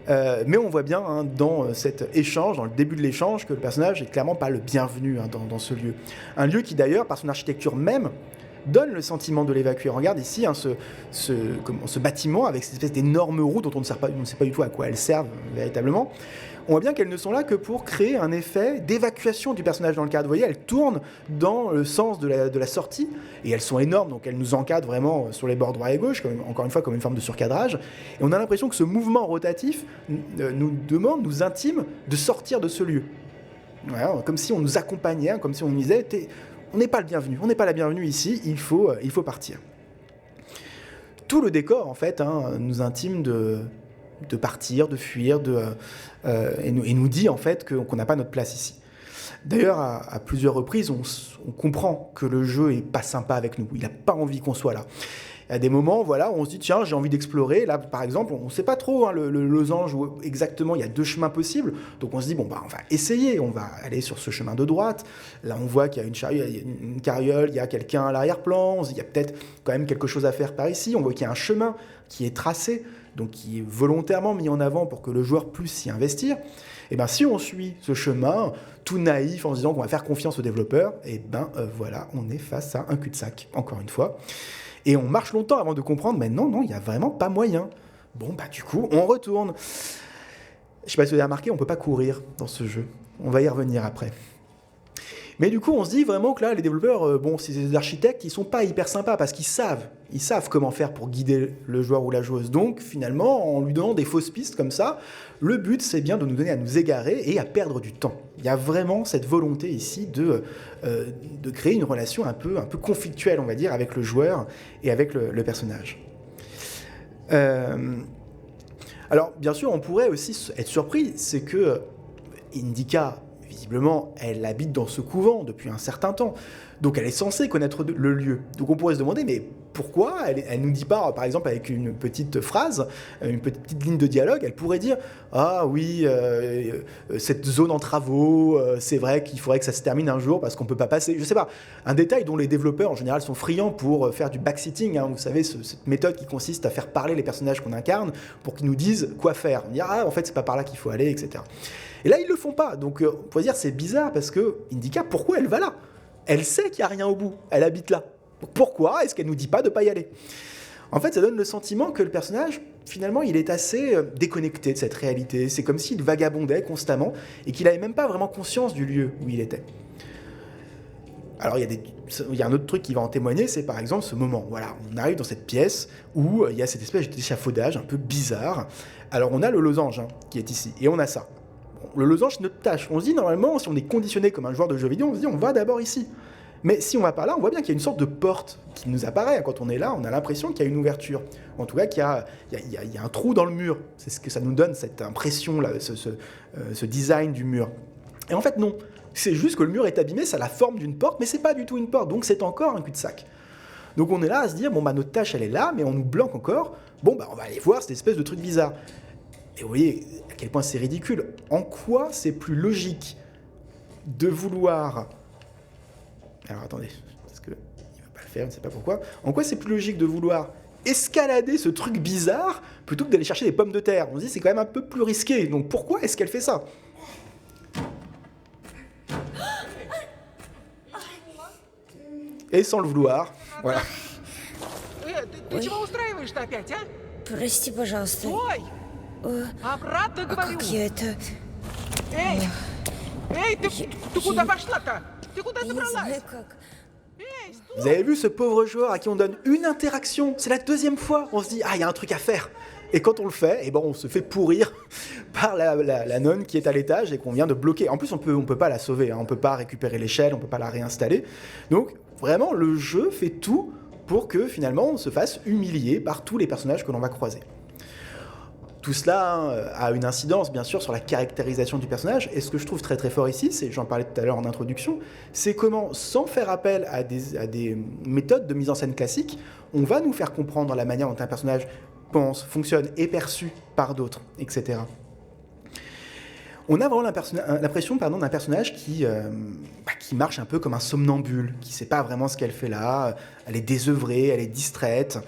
Mais on voit bien dans cet échange, dans le début de l'échange, que le personnage n'est clairement pas le bienvenu dans ce lieu. Un lieu qui d'ailleurs, par son architecture même, donne le sentiment de l'évacuer. On regarde ici ce bâtiment avec cette espèce d'énormes roues dont on ne sait pas du tout à quoi elles servent véritablement. On voit bien qu'elles ne sont là que pour créer un effet d'évacuation du personnage dans le cadre. Vous voyez, elles tournent dans le sens de la sortie, et elles sont énormes, donc elles nous encadrent vraiment sur les bords droit et gauche, encore une fois comme une forme de surcadrage. Et on a l'impression que ce mouvement rotatif nous intime de sortir de ce lieu. Voilà, comme si on nous accompagnait, comme si on nous disait on n'est pas le bienvenu, on n'est pas la bienvenue ici, il faut partir. Tout le décor, en fait, nous intime de partir, de fuir, et nous dit en fait qu'on n'a pas notre place ici. D'ailleurs, à plusieurs reprises, on comprend que le jeu est pas sympa avec nous, il n'a pas envie qu'on soit là. Il y a des moments, voilà, où on se dit tiens, j'ai envie d'explorer. Là, par exemple, on ne sait pas trop le losange où exactement il y a 2 chemins possibles. Donc on se dit on va essayer, on va aller sur ce chemin de droite. Là, on voit qu'il y a une carriole, il y a quelqu'un à l'arrière-plan. On se dit il y a peut-être quand même quelque chose à faire par ici. On voit qu'il y a un chemin qui est tracé, donc qui est volontairement mis en avant pour que le joueur puisse s'y investir. Et si on suit ce chemin, tout naïf, en se disant qu'on va faire confiance aux développeurs, voilà, on est face à un cul-de-sac, encore une fois. Et on marche longtemps avant de comprendre, mais non, il n'y a vraiment pas moyen. Bon, du coup, on retourne. Je ne sais pas si vous avez remarqué, on ne peut pas courir dans ce jeu. On va y revenir après. Mais du coup, on se dit vraiment que là, les développeurs, c'est des architectes, ils sont pas hyper sympas parce qu'ils savent comment faire pour guider le joueur ou la joueuse. Donc, finalement, en lui donnant des fausses pistes comme ça, le but, c'est bien de nous donner à nous égarer et à perdre du temps. Il y a vraiment cette volonté ici de créer une relation un peu conflictuelle, on va dire, avec le joueur et avec le personnage. Alors, bien sûr, on pourrait aussi être surpris, c'est que Indika, visiblement, elle habite dans ce couvent depuis un certain temps. Donc elle est censée connaître le lieu. Donc on pourrait se demander, mais pourquoi elle nous dit pas, par exemple, avec une petite phrase, une petite ligne de dialogue, elle pourrait dire « Ah oui, cette zone en travaux, c'est vrai qu'il faudrait que ça se termine un jour parce qu'on peut pas passer. » Je sais pas, un détail dont les développeurs en général sont friands pour faire du backsitting, vous savez, cette méthode qui consiste à faire parler les personnages qu'on incarne pour qu'ils nous disent quoi faire. On dit « Ah, en fait, c'est pas par là qu'il faut aller, etc. » Et là, ils le font pas. Donc on pourrait dire c'est bizarre parce que Indika, pourquoi elle va là ? Elle sait qu'il n'y a rien au bout, elle habite là. Pourquoi est-ce qu'elle ne nous dit pas de ne pas y aller ? En fait, ça donne le sentiment que le personnage, finalement, il est assez déconnecté de cette réalité. C'est comme s'il vagabondait constamment et qu'il n'avait même pas vraiment conscience du lieu où il était. Alors, il y a un autre truc qui va en témoigner, c'est par exemple ce moment. Voilà, on arrive dans cette pièce où il y a cette espèce d'échafaudage un peu bizarre. Alors, on a le losange qui est ici, et on a ça. Bon, le losange, c'est notre tâche. On se dit, normalement, si on est conditionné comme un joueur de jeux vidéo, on se dit, on va d'abord ici. Mais si on va par là, on voit bien qu'il y a une sorte de porte qui nous apparaît. Quand on est là, on a l'impression qu'il y a une ouverture. En tout cas, qu'il y a un trou dans le mur. C'est ce que ça nous donne, cette impression, là, ce design du mur. Et en fait, non. C'est juste que le mur est abîmé, ça a la forme d'une porte, mais c'est pas du tout une porte. Donc c'est encore un cul-de-sac. Donc on est là à se dire, bon, bah, notre tâche, elle est là, mais on nous bloque encore. Bon, bah, on va aller voir cette espèce de truc bizarre. Et vous voyez à quel point c'est ridicule. En quoi c'est plus logique de vouloir... Alors attendez, parce qu'il va pas le faire, je ne sais pas pourquoi. En quoi c'est plus logique de vouloir escalader ce truc bizarre plutôt que d'aller chercher des pommes de terre? On se dit c'est quand même un peu plus risqué, donc pourquoi est-ce qu'elle fait ça? Et sans le vouloir, voilà. Ты чего устраиваешь-то опять, а? Прости, пожалуйста. Ой! Обратно А говорю! как я это... Эй! Эй, ты куда пошла-то? Ты куда Я не знаю, собралась? как. Эй, стой! Vous avez vu ce pauvre joueur à qui on donne une interaction? C'est la deuxième fois. On se dit, ah, il y a un truc à faire. Et quand on le fait, eh ben, on se fait pourrir par la nonne qui est à l'étage et qu'on vient de bloquer. En plus, on peut pas la sauver, hein. On peut pas récupérer l'échelle, on peut pas la réinstaller. Donc, vraiment, le jeu fait tout pour que, finalement, on se fasse humilier par tous les personnages que l'on va croiser. Tout cela a une incidence, bien sûr, sur la caractérisation du personnage. Et ce que je trouve très très fort ici, c'est, j'en parlais tout à l'heure en introduction, c'est comment, sans faire appel à des méthodes de mise en scène classiques, on va nous faire comprendre la manière dont un personnage pense, fonctionne, est perçu par d'autres, etc. On a vraiment l'impression d'un personnage qui marche un peu comme un somnambule, qui ne sait pas vraiment ce qu'elle fait là, elle est désœuvrée, elle est distraite,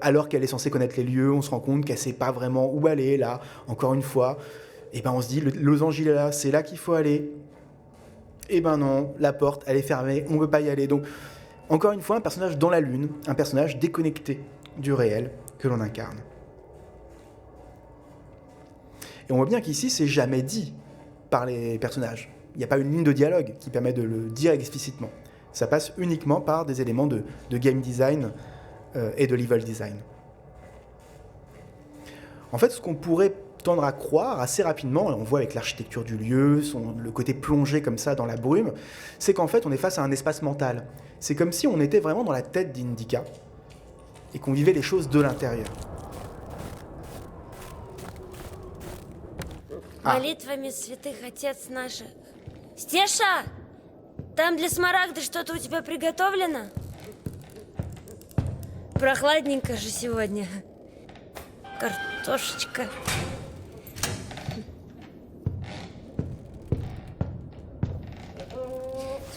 alors qu'elle est censée connaître les lieux, on se rend compte qu'elle ne sait pas vraiment où aller, là, encore une fois. Et ben on se dit, le losange il est là, c'est là qu'il faut aller. Et ben non, la porte, elle est fermée, on ne peut pas y aller. Donc, encore une fois, un personnage dans la lune, un personnage déconnecté du réel que l'on incarne. Et on voit bien qu'ici, c'est jamais dit par les personnages. Il n'y a pas une ligne de dialogue qui permet de le dire explicitement. Ça passe uniquement par des éléments de game design et de level design. En fait, ce qu'on pourrait tendre à croire assez rapidement, et on voit avec l'architecture du lieu, le côté plongé comme ça dans la brume, c'est qu'en fait, on est face à un espace mental. C'est comme si on était vraiment dans la tête d'Indika et qu'on vivait les choses de l'intérieur. Молитвами святых отец наших. Стеша! Там для Смарагды что-то у тебя приготовлено? Прохладненько же сегодня. Картошечка.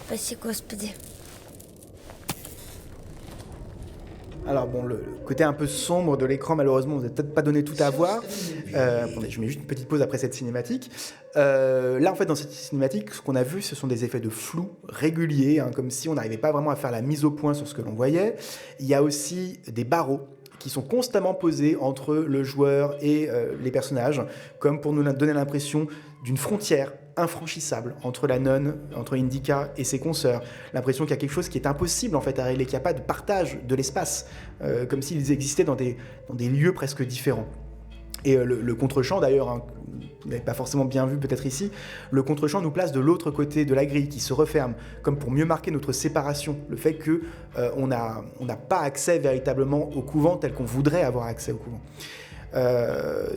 Спаси, Господи. Alors bon, le côté un peu sombre de l'écran, malheureusement, vous n'avez peut-être pas donné tout à voir. Attendez, je mets juste une petite pause après cette cinématique. Là, en fait, dans cette cinématique, ce qu'on a vu, ce sont des effets de flou réguliers, hein, comme si on n'arrivait pas vraiment à faire la mise au point sur ce que l'on voyait. Il y a aussi des barreaux qui sont constamment posés entre le joueur et les personnages, comme pour nous donner l'impression d'une frontière infranchissable entre la nonne, entre Indika et ses consoeurs. L'impression qu'il y a quelque chose qui est impossible en fait à régler, qu'il n'y a pas de partage de l'espace, comme s'ils existaient dans des lieux presque différents. Et le contre-champ d'ailleurs, hein, vous n'avez pas forcément bien vu peut-être ici, le contre-champ nous place de l'autre côté de la grille qui se referme, comme pour mieux marquer notre séparation, le fait que on n'a pas accès véritablement au couvent tel qu'on voudrait avoir accès au couvent.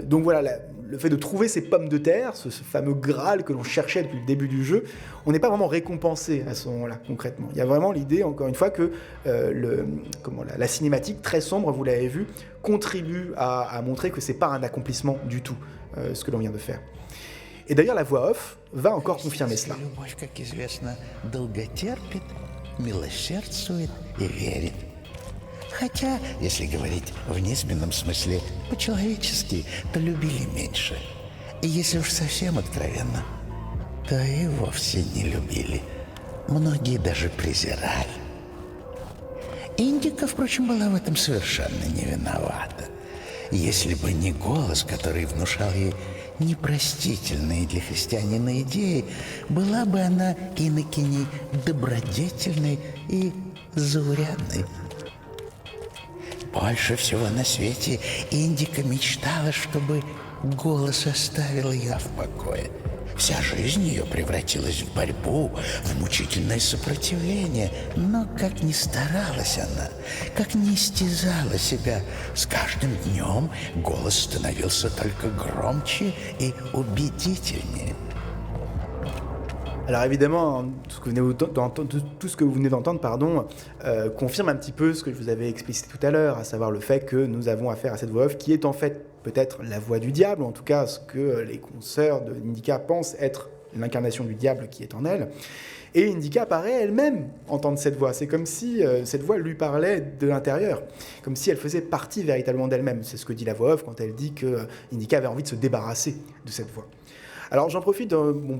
Donc voilà, le fait de trouver ces pommes de terre, ce fameux Graal que l'on cherchait depuis le début du jeu, on n'est pas vraiment récompensé à ce moment-là, concrètement. Il y a vraiment l'idée, encore une fois, que la cinématique très sombre, vous l'avez vu, contribue à montrer que c'est pas un accomplissement du tout, ce que l'on vient de faire. Et d'ailleurs, la voix off va encore confirmer cela. Любовь, как известно, долготерпит, милосердствует и верит. Хотя, если говорить в низменном смысле, по-человечески, то любили меньше. И если уж совсем откровенно, то и вовсе не любили. Многие даже презирали. Индика, впрочем, была в этом совершенно не виновата. Если бы не голос, который внушал ей непростительные для христианина идеи, была бы она инокиней добродетельной и заурядной. Больше всего на свете Индика мечтала, чтобы голос оставил ее в покое. Вся жизнь ее превратилась в борьбу, в мучительное сопротивление. Но как ни старалась она, как ни истязала себя, с каждым днем голос становился только громче и убедительнее. Alors évidemment, tout ce que vous venez d'entendre, confirme un petit peu ce que je vous avais explicité tout à l'heure, à savoir le fait que nous avons affaire à cette voix off qui est en fait peut-être la voix du diable, ou en tout cas ce que les consoeurs de Indika pensent être l'incarnation du diable qui est en elle. Et Indika paraît elle-même entendre cette voix. C'est comme si cette voix lui parlait de l'intérieur, comme si elle faisait partie véritablement d'elle-même. C'est ce que dit la voix off quand elle dit que Indika avait envie de se débarrasser de cette voix. Alors j'en profite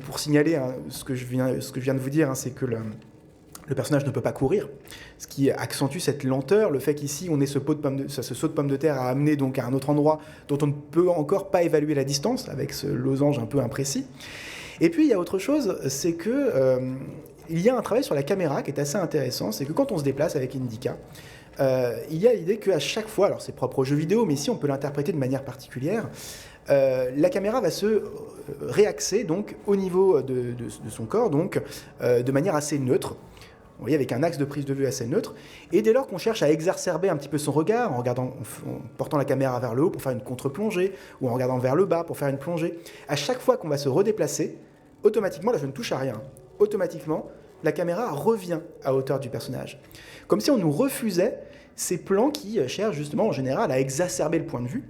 pour signaler ce que je viens de vous dire, c'est que le personnage ne peut pas courir, ce qui accentue cette lenteur, le fait qu'ici on ait ce saut de pomme de terre à amener donc à un autre endroit dont on ne peut encore pas évaluer la distance, avec ce losange un peu imprécis. Et puis il y a autre chose, c'est que il y a un travail sur la caméra qui est assez intéressant, c'est que quand on se déplace avec Indika, il y a l'idée qu'à chaque fois, alors c'est propre aux jeux vidéo, mais ici on peut l'interpréter de manière particulière, la caméra va se réaxer donc au niveau de son corps, donc de manière assez neutre. Vous voyez, avec un axe de prise de vue assez neutre. Et dès lors qu'on cherche à exacerber un petit peu son regard, en portant la caméra vers le haut pour faire une contre-plongée, ou en regardant vers le bas pour faire une plongée, à chaque fois qu'on va se redéplacer, automatiquement, là je ne touche à rien, automatiquement, la caméra revient à hauteur du personnage. Comme si on nous refusait ces plans qui cherchent justement en général à exacerber le point de vue,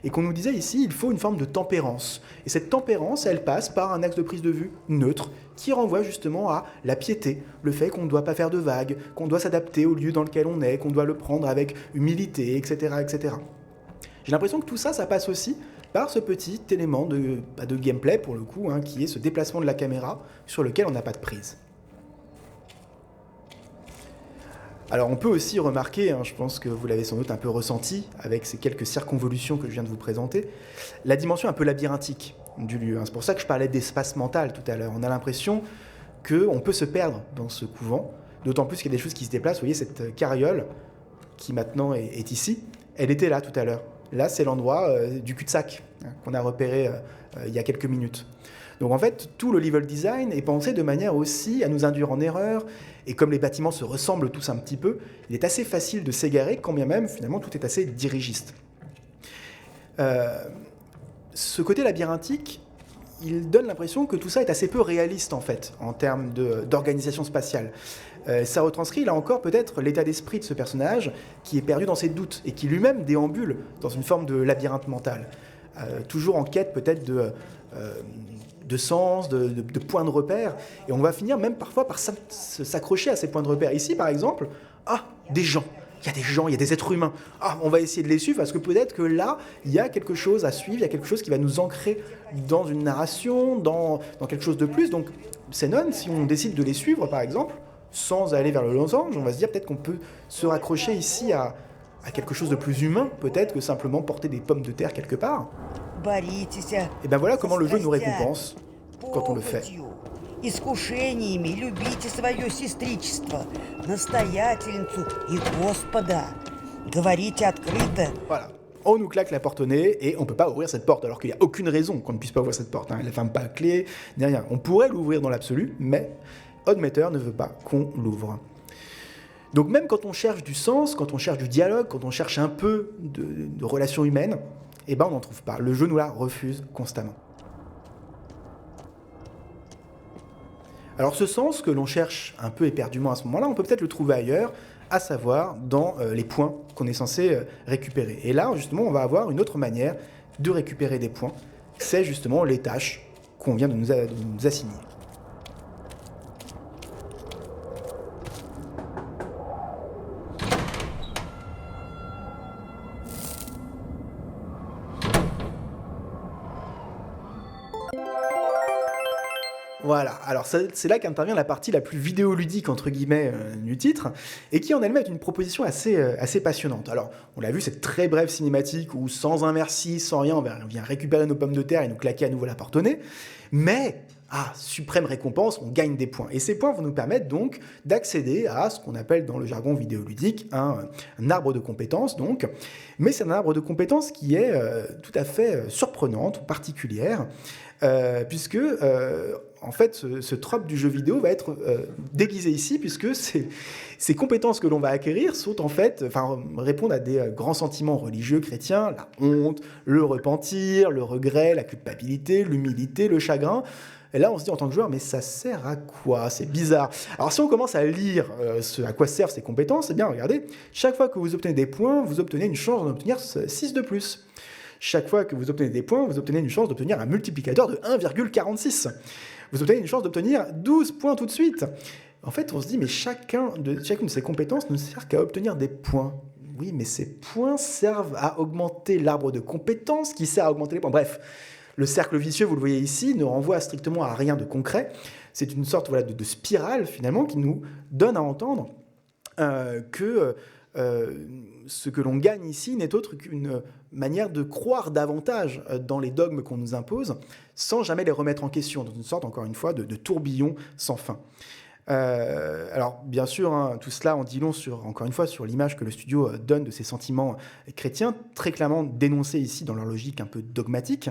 et qu'on nous disait ici, il faut une forme de tempérance. Et cette tempérance, elle passe par un axe de prise de vue neutre, qui renvoie justement à la piété, le fait qu'on ne doit pas faire de vagues, qu'on doit s'adapter au lieu dans lequel on est, qu'on doit le prendre avec humilité, etc. etc. J'ai l'impression que tout ça, ça passe aussi par ce petit élément de gameplay, pour le coup, qui est ce déplacement de la caméra sur lequel on n'a pas de prise. Alors on peut aussi remarquer, je pense que vous l'avez sans doute un peu ressenti avec ces quelques circonvolutions que je viens de vous présenter, la dimension un peu labyrinthique du lieu. C'est pour ça que je parlais d'espace mental tout à l'heure. On a l'impression qu'on peut se perdre dans ce couvent, d'autant plus qu'il y a des choses qui se déplacent. Vous voyez cette carriole qui maintenant est ici, elle était là tout à l'heure. Là c'est l'endroit du cul-de-sac qu'on a repéré il y a quelques minutes. Donc en fait, tout le level design est pensé de manière aussi à nous induire en erreur, et comme les bâtiments se ressemblent tous un petit peu, il est assez facile de s'égarer, quand bien même, finalement, tout est assez dirigiste. Ce côté labyrinthique, il donne l'impression que tout ça est assez peu réaliste, en fait, en termes d'organisation spatiale. Ça retranscrit, là encore, peut-être l'état d'esprit de ce personnage, qui est perdu dans ses doutes, et qui lui-même déambule dans une forme de labyrinthe mental. Toujours en quête, peut-être, de sens, de points de repère, et on va finir même parfois par s'accrocher à ces points de repère. Ici, par exemple, des gens. Il y a des gens, il y a des êtres humains. On va essayer de les suivre parce que peut-être que là, il y a quelque chose à suivre, il y a quelque chose qui va nous ancrer dans une narration, dans quelque chose de plus. Donc, ces nonnes, si on décide de les suivre, par exemple, sans aller vers le losange, on va se dire peut-être qu'on peut se raccrocher ici à quelque chose de plus humain, peut-être que simplement porter des pommes de terre quelque part. Et ben voilà comment le jeu nous récompense quand on le fait. Искушениями любите свое сестричество, настоятельницу и Господа. Говорите открыто. Voilà. On nous claque la porte au nez et on ne peut pas ouvrir cette porte, alors qu'il n'y a aucune raison qu'on ne puisse pas ouvrir cette porte. Elle ne ferme pas à clé, ni rien. On pourrait l'ouvrir dans l'absolu, mais Oddmeter ne veut pas qu'on l'ouvre. Donc même quand on cherche du sens, quand on cherche du dialogue, quand on cherche un peu de relations humaines, eh ben on n'en trouve pas. Le jeu nous la refuse constamment. Alors ce sens que l'on cherche un peu éperdument à ce moment-là, on peut peut-être le trouver ailleurs, à savoir dans les points qu'on est censé récupérer. Et là, justement, on va avoir une autre manière de récupérer des points. C'est justement les tâches qu'on vient de nous assigner. Voilà, alors c'est là qu'intervient la partie la plus vidéoludique, entre guillemets, du titre, et qui en elle-même est une proposition assez passionnante. Alors, on l'a vu, cette très brève cinématique où, sans un merci, sans rien, on vient récupérer nos pommes de terre et nous claquer à nouveau la porte au nez, mais, suprême récompense, on gagne des points. Et ces points vont nous permettre donc d'accéder à ce qu'on appelle dans le jargon vidéoludique un arbre de compétences, donc, mais c'est un arbre de compétences qui est tout à fait surprenante ou particulière, puisque en fait, ce trope du jeu vidéo va être déguisé ici, puisque ces compétences que l'on va acquérir sont en fait, répondent à des grands sentiments religieux chrétiens, la honte, le repentir, le regret, la culpabilité, l'humilité, le chagrin. Et là, on se dit en tant que joueur, mais ça sert à quoi? C'est bizarre. Alors, si on commence à lire à quoi servent ces compétences, eh bien, regardez, chaque fois que vous obtenez des points, vous obtenez une chance d'en obtenir 6 de plus. Chaque fois que vous obtenez des points, vous obtenez une chance d'obtenir un multiplicateur de 1,46. Vous obtenez une chance d'obtenir 12 points tout de suite. En fait, on se dit, mais chacune de ces compétences ne sert qu'à obtenir des points. Oui, mais ces points servent à augmenter l'arbre de compétences qui sert à augmenter les points. Bref, le cercle vicieux, vous le voyez ici, ne renvoie strictement à rien de concret. C'est une sorte de spirale, finalement, qui nous donne à entendre que ce que l'on gagne ici n'est autre qu'une manière de croire davantage dans les dogmes qu'on nous impose, sans jamais les remettre en question, dans une sorte, encore une fois, de tourbillon sans fin. Alors, bien sûr, tout cela en dit long, encore une fois, sur l'image que le studio donne de ces sentiments chrétiens, très clairement dénoncés ici dans leur logique un peu dogmatique.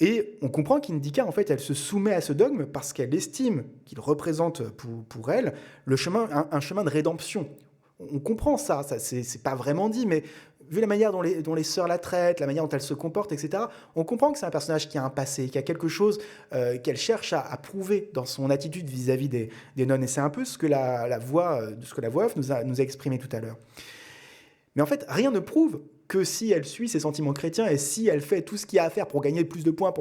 Et on comprend qu'Indica, en fait, elle se soumet à ce dogme parce qu'elle estime qu'il représente pour elle un chemin de rédemption. On comprend ça, c'est pas vraiment dit, mais vu la manière dont les sœurs la traitent, la manière dont elle se comporte, etc., on comprend que c'est un personnage qui a un passé, qui a quelque chose qu'elle cherche à prouver dans son attitude vis-à-vis des nonnes. Et c'est un peu ce que la voix off nous a exprimé tout à l'heure. Mais en fait, rien ne prouve que si elle suit ses sentiments chrétiens et si elle fait tout ce qu'il y a à faire pour gagner plus de points,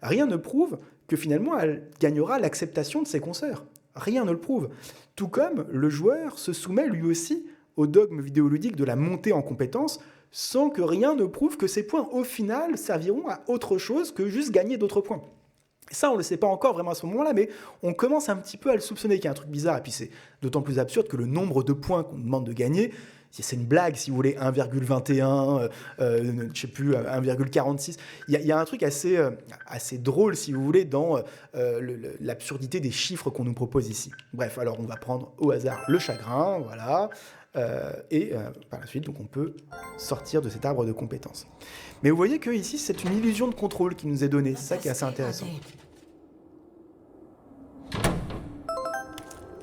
rien ne prouve que finalement elle gagnera l'acceptation de ses consoeurs. Rien ne le prouve. Tout comme le joueur se soumet lui aussi au dogme vidéoludique de la montée en compétences, sans que rien ne prouve que ces points, au final, serviront à autre chose que juste gagner d'autres points. Et ça, on ne le sait pas encore vraiment à ce moment-là, mais on commence un petit peu à le soupçonner qu'il y a un truc bizarre. Et puis c'est d'autant plus absurde que le nombre de points qu'on demande de gagner, c'est une blague, si vous voulez, 1,21, je sais plus, 1,46. Il y a un truc assez drôle, si vous voulez, dans l'absurdité des chiffres qu'on nous propose ici. Bref, alors on va prendre au hasard le chagrin, voilà, et par la suite, donc on peut sortir de cet arbre de compétences. Mais vous voyez que ici, c'est une illusion de contrôle qui nous est donnée, c'est ça qui est assez intéressant.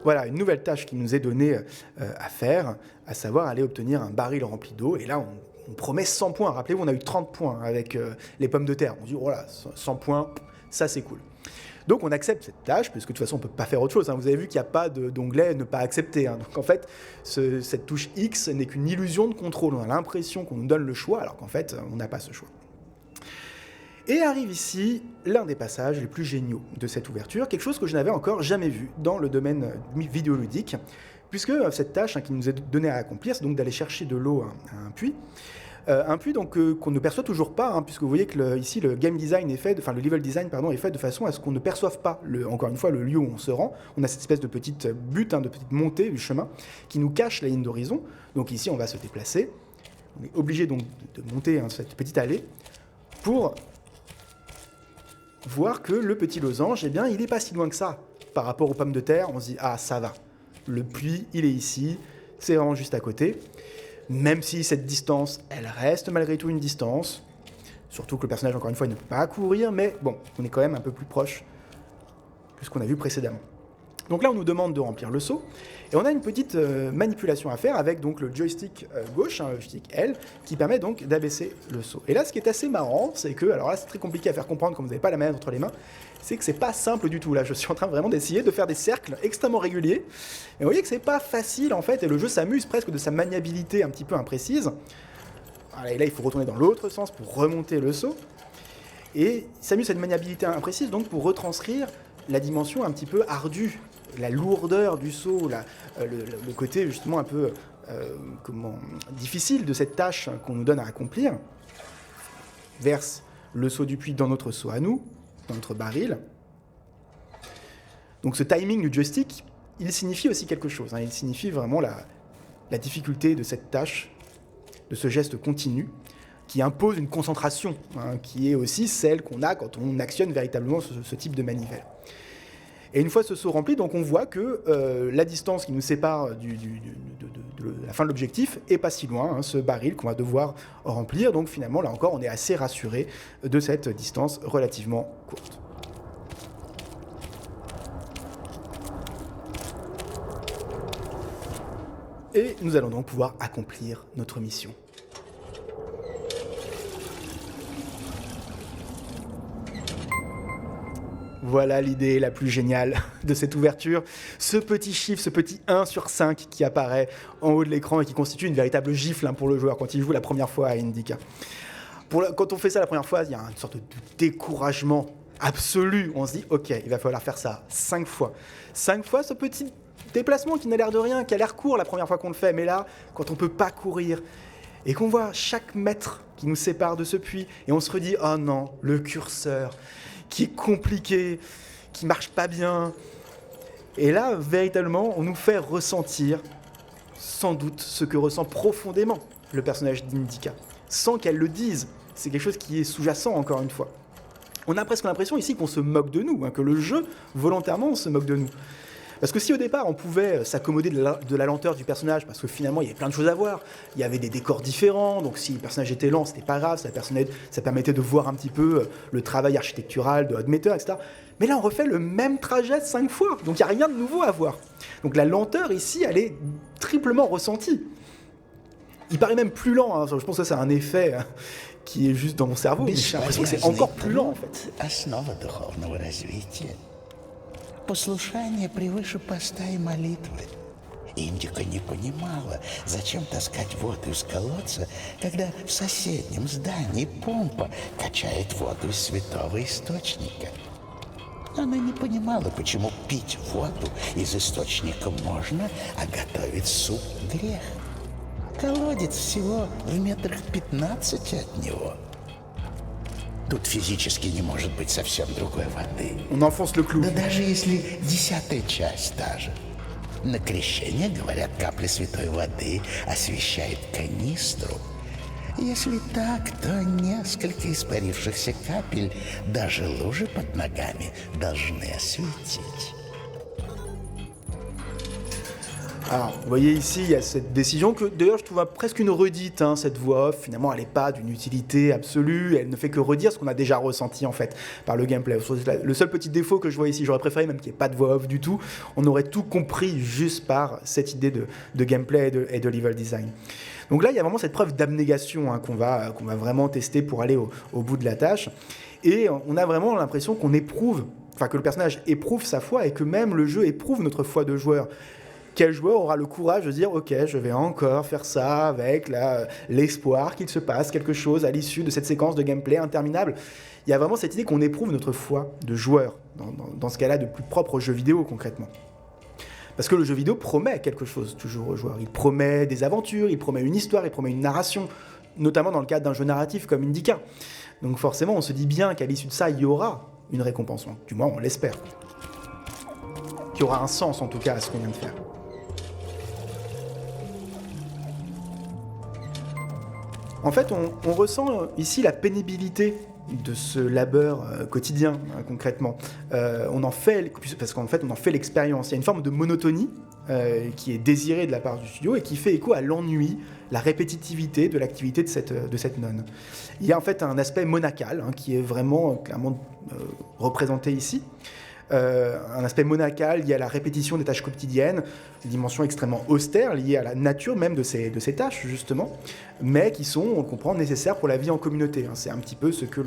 Voilà, une nouvelle tâche qui nous est donnée à faire, à savoir aller obtenir un baril rempli d'eau. Et là, on promet 100 points. Rappelez-vous, on a eu 30 points avec les pommes de terre. On dit, voilà, 100 points, ça c'est cool. Donc on accepte cette tâche, parce que de toute façon, on ne peut pas faire autre chose. Vous avez vu qu'il n'y a pas d'onglet « ne pas accepter ». Donc en fait, cette touche X n'est qu'une illusion de contrôle. On a l'impression qu'on nous donne le choix, alors qu'en fait, on n'a pas ce choix. Et arrive ici l'un des passages les plus géniaux de cette ouverture, quelque chose que je n'avais encore jamais vu dans le domaine vidéoludique, puisque cette tâche qui nous est donnée à accomplir, c'est donc d'aller chercher de l'eau à un puits. Un puits donc qu'on ne perçoit toujours pas, puisque vous voyez que ici le game design est fait, le level design est fait de façon à ce qu'on ne perçoive pas, encore une fois, le lieu où on se rend. On a cette espèce de petite butte, de petite montée du chemin, qui nous cache la ligne d'horizon. Donc ici, on va se déplacer. On est obligé donc de monter cette petite allée pour voir que le petit losange, eh bien, il n'est pas si loin que ça. Par rapport aux pommes de terre, on se dit « Ah, ça va, le puits, il est ici, c'est vraiment juste à côté ». Même si cette distance, elle reste malgré tout une distance. Surtout que le personnage, encore une fois, il ne peut pas courir, mais bon, on est quand même un peu plus proche que ce qu'on a vu précédemment. Donc là, on nous demande de remplir le seau, et on a une petite manipulation à faire avec donc le joystick gauche, le joystick L, qui permet donc d'abaisser le seau. Et là, ce qui est assez marrant, c'est que, alors là, c'est très compliqué à faire comprendre quand vous n'avez pas la manette entre les mains, c'est que c'est pas simple du tout. Là, je suis en train vraiment d'essayer de faire des cercles extrêmement réguliers, et vous voyez que c'est pas facile en fait, et le jeu s'amuse presque de sa maniabilité un petit peu imprécise. Voilà, et là, il faut retourner dans l'autre sens pour remonter le seau, et il s'amuse cette maniabilité imprécise donc pour retranscrire la dimension un petit peu ardue, la lourdeur du seau, le côté justement un peu difficile de cette tâche qu'on nous donne à accomplir. Verse le seau du puits dans notre seau à nous, dans notre baril, Donc ce timing du joystick, il signifie aussi quelque chose, hein. Il signifie vraiment la difficulté de cette tâche, de ce geste continu, qui impose une concentration, hein, qui est aussi celle qu'on a quand on actionne véritablement ce type de manivelle. Et une fois ce saut rempli, donc on voit que la distance qui nous sépare de la fin de l'objectif est pas si loin, hein, ce baril qu'on va devoir remplir. Donc finalement, là encore, on est assez rassuré de cette distance relativement courte. Et nous allons donc pouvoir accomplir notre mission. Voilà l'idée la plus géniale de cette ouverture. Ce petit chiffre, ce petit 1 sur 5 qui apparaît en haut de l'écran et qui constitue une véritable gifle, hein, pour le joueur quand il joue la première fois à Indica. Quand on fait ça la première fois, il y a une sorte de découragement absolu. On se dit, ok, il va falloir faire ça 5 fois. 5 fois ce petit déplacement qui n'a l'air de rien, qui a l'air court la première fois qu'on le fait. Mais là, quand on ne peut pas courir et qu'on voit chaque mètre qui nous sépare de ce puits, et on se redit, oh non, le curseur qui est compliqué, qui marche pas bien. Et là, véritablement, on nous fait ressentir sans doute ce que ressent profondément le personnage d'Indica, sans qu'elle le dise. C'est quelque chose qui est sous-jacent, encore une fois. On a presque l'impression ici qu'on se moque de nous, hein, que le jeu, volontairement, se moque de nous. Parce que si au départ on pouvait s'accommoder de la lenteur du personnage, parce que finalement il y avait plein de choses à voir, il y avait des décors différents, donc si le personnage était lent, c'était pas grave, ça permettait de voir un petit peu le travail architectural de Oddmeter, etc. Mais là on refait le même trajet 5 fois, donc il n'y a rien de nouveau à voir. Donc la lenteur ici, elle est triplement ressentie. Il paraît même plus lent, hein. Je pense que ça c'est un effet qui est juste dans mon cerveau, mais j'ai l'impression que c'est encore plus lent en fait. Основа духовного развития. Послушание превыше поста и молитвы. Индика не понимала, зачем таскать воду из колодца, когда в соседнем здании помпа качает воду из святого источника. Она не понимала, почему пить воду из источника можно, а готовить суп — грех. Колодец всего в метрах 15 от него. Тут физически не может быть совсем другой воды. On enfonce le clou. Да даже если 10-я часть та же. На крещение, говорят, капля святой воды освещает канистру. Если так, то несколько испарившихся капель даже лужи под ногами должны осветить. Alors, vous voyez ici, il y a cette décision que, d'ailleurs, je trouve presque une redite, hein, cette voix off. Finalement, elle n'est pas d'une utilité absolue, elle ne fait que redire ce qu'on a déjà ressenti, en fait, par le gameplay. Le seul petit défaut que je vois ici, j'aurais préféré même qu'il n'y ait pas de voix off du tout. On aurait tout compris juste par cette idée de gameplay et de level design. Donc là, il y a vraiment cette preuve d'abnégation, hein, qu'on va vraiment tester pour aller au bout de la tâche. Et on a vraiment l'impression qu'on éprouve, enfin que le personnage éprouve sa foi et que même le jeu éprouve notre foi de joueur. Quel joueur aura le courage de dire « Ok, je vais encore faire ça avec l'espoir qu'il se passe quelque chose à l'issue de cette séquence de gameplay interminable ?» Il y a vraiment cette idée qu'on éprouve notre foi de joueur, dans ce cas-là de plus propre au jeu vidéo concrètement. Parce que le jeu vidéo promet quelque chose toujours aux joueurs. Il promet des aventures, il promet une histoire, il promet une narration, notamment dans le cadre d'un jeu narratif comme Indica. Donc forcément, on se dit bien qu'à l'issue de ça, il y aura une récompense. Du moins, on l'espère. Qu'il y aura un sens, en tout cas, à ce qu'on vient de faire. En fait, on ressent ici la pénibilité de ce labeur quotidien, hein, concrètement. Parce qu'en fait, on en fait l'expérience. Il y a une forme de monotonie qui est désirée de la part du studio et qui fait écho à l'ennui, la répétitivité de l'activité de cette nonne. Il y a en fait un aspect monacal, hein, qui est vraiment clairement représenté ici. Un aspect monacal lié à la répétition des tâches quotidiennes, une dimension extrêmement austère liée à la nature même de ces tâches, justement, mais qui sont, on comprend, nécessaires pour la vie en communauté. Hein. C'est un petit peu ce que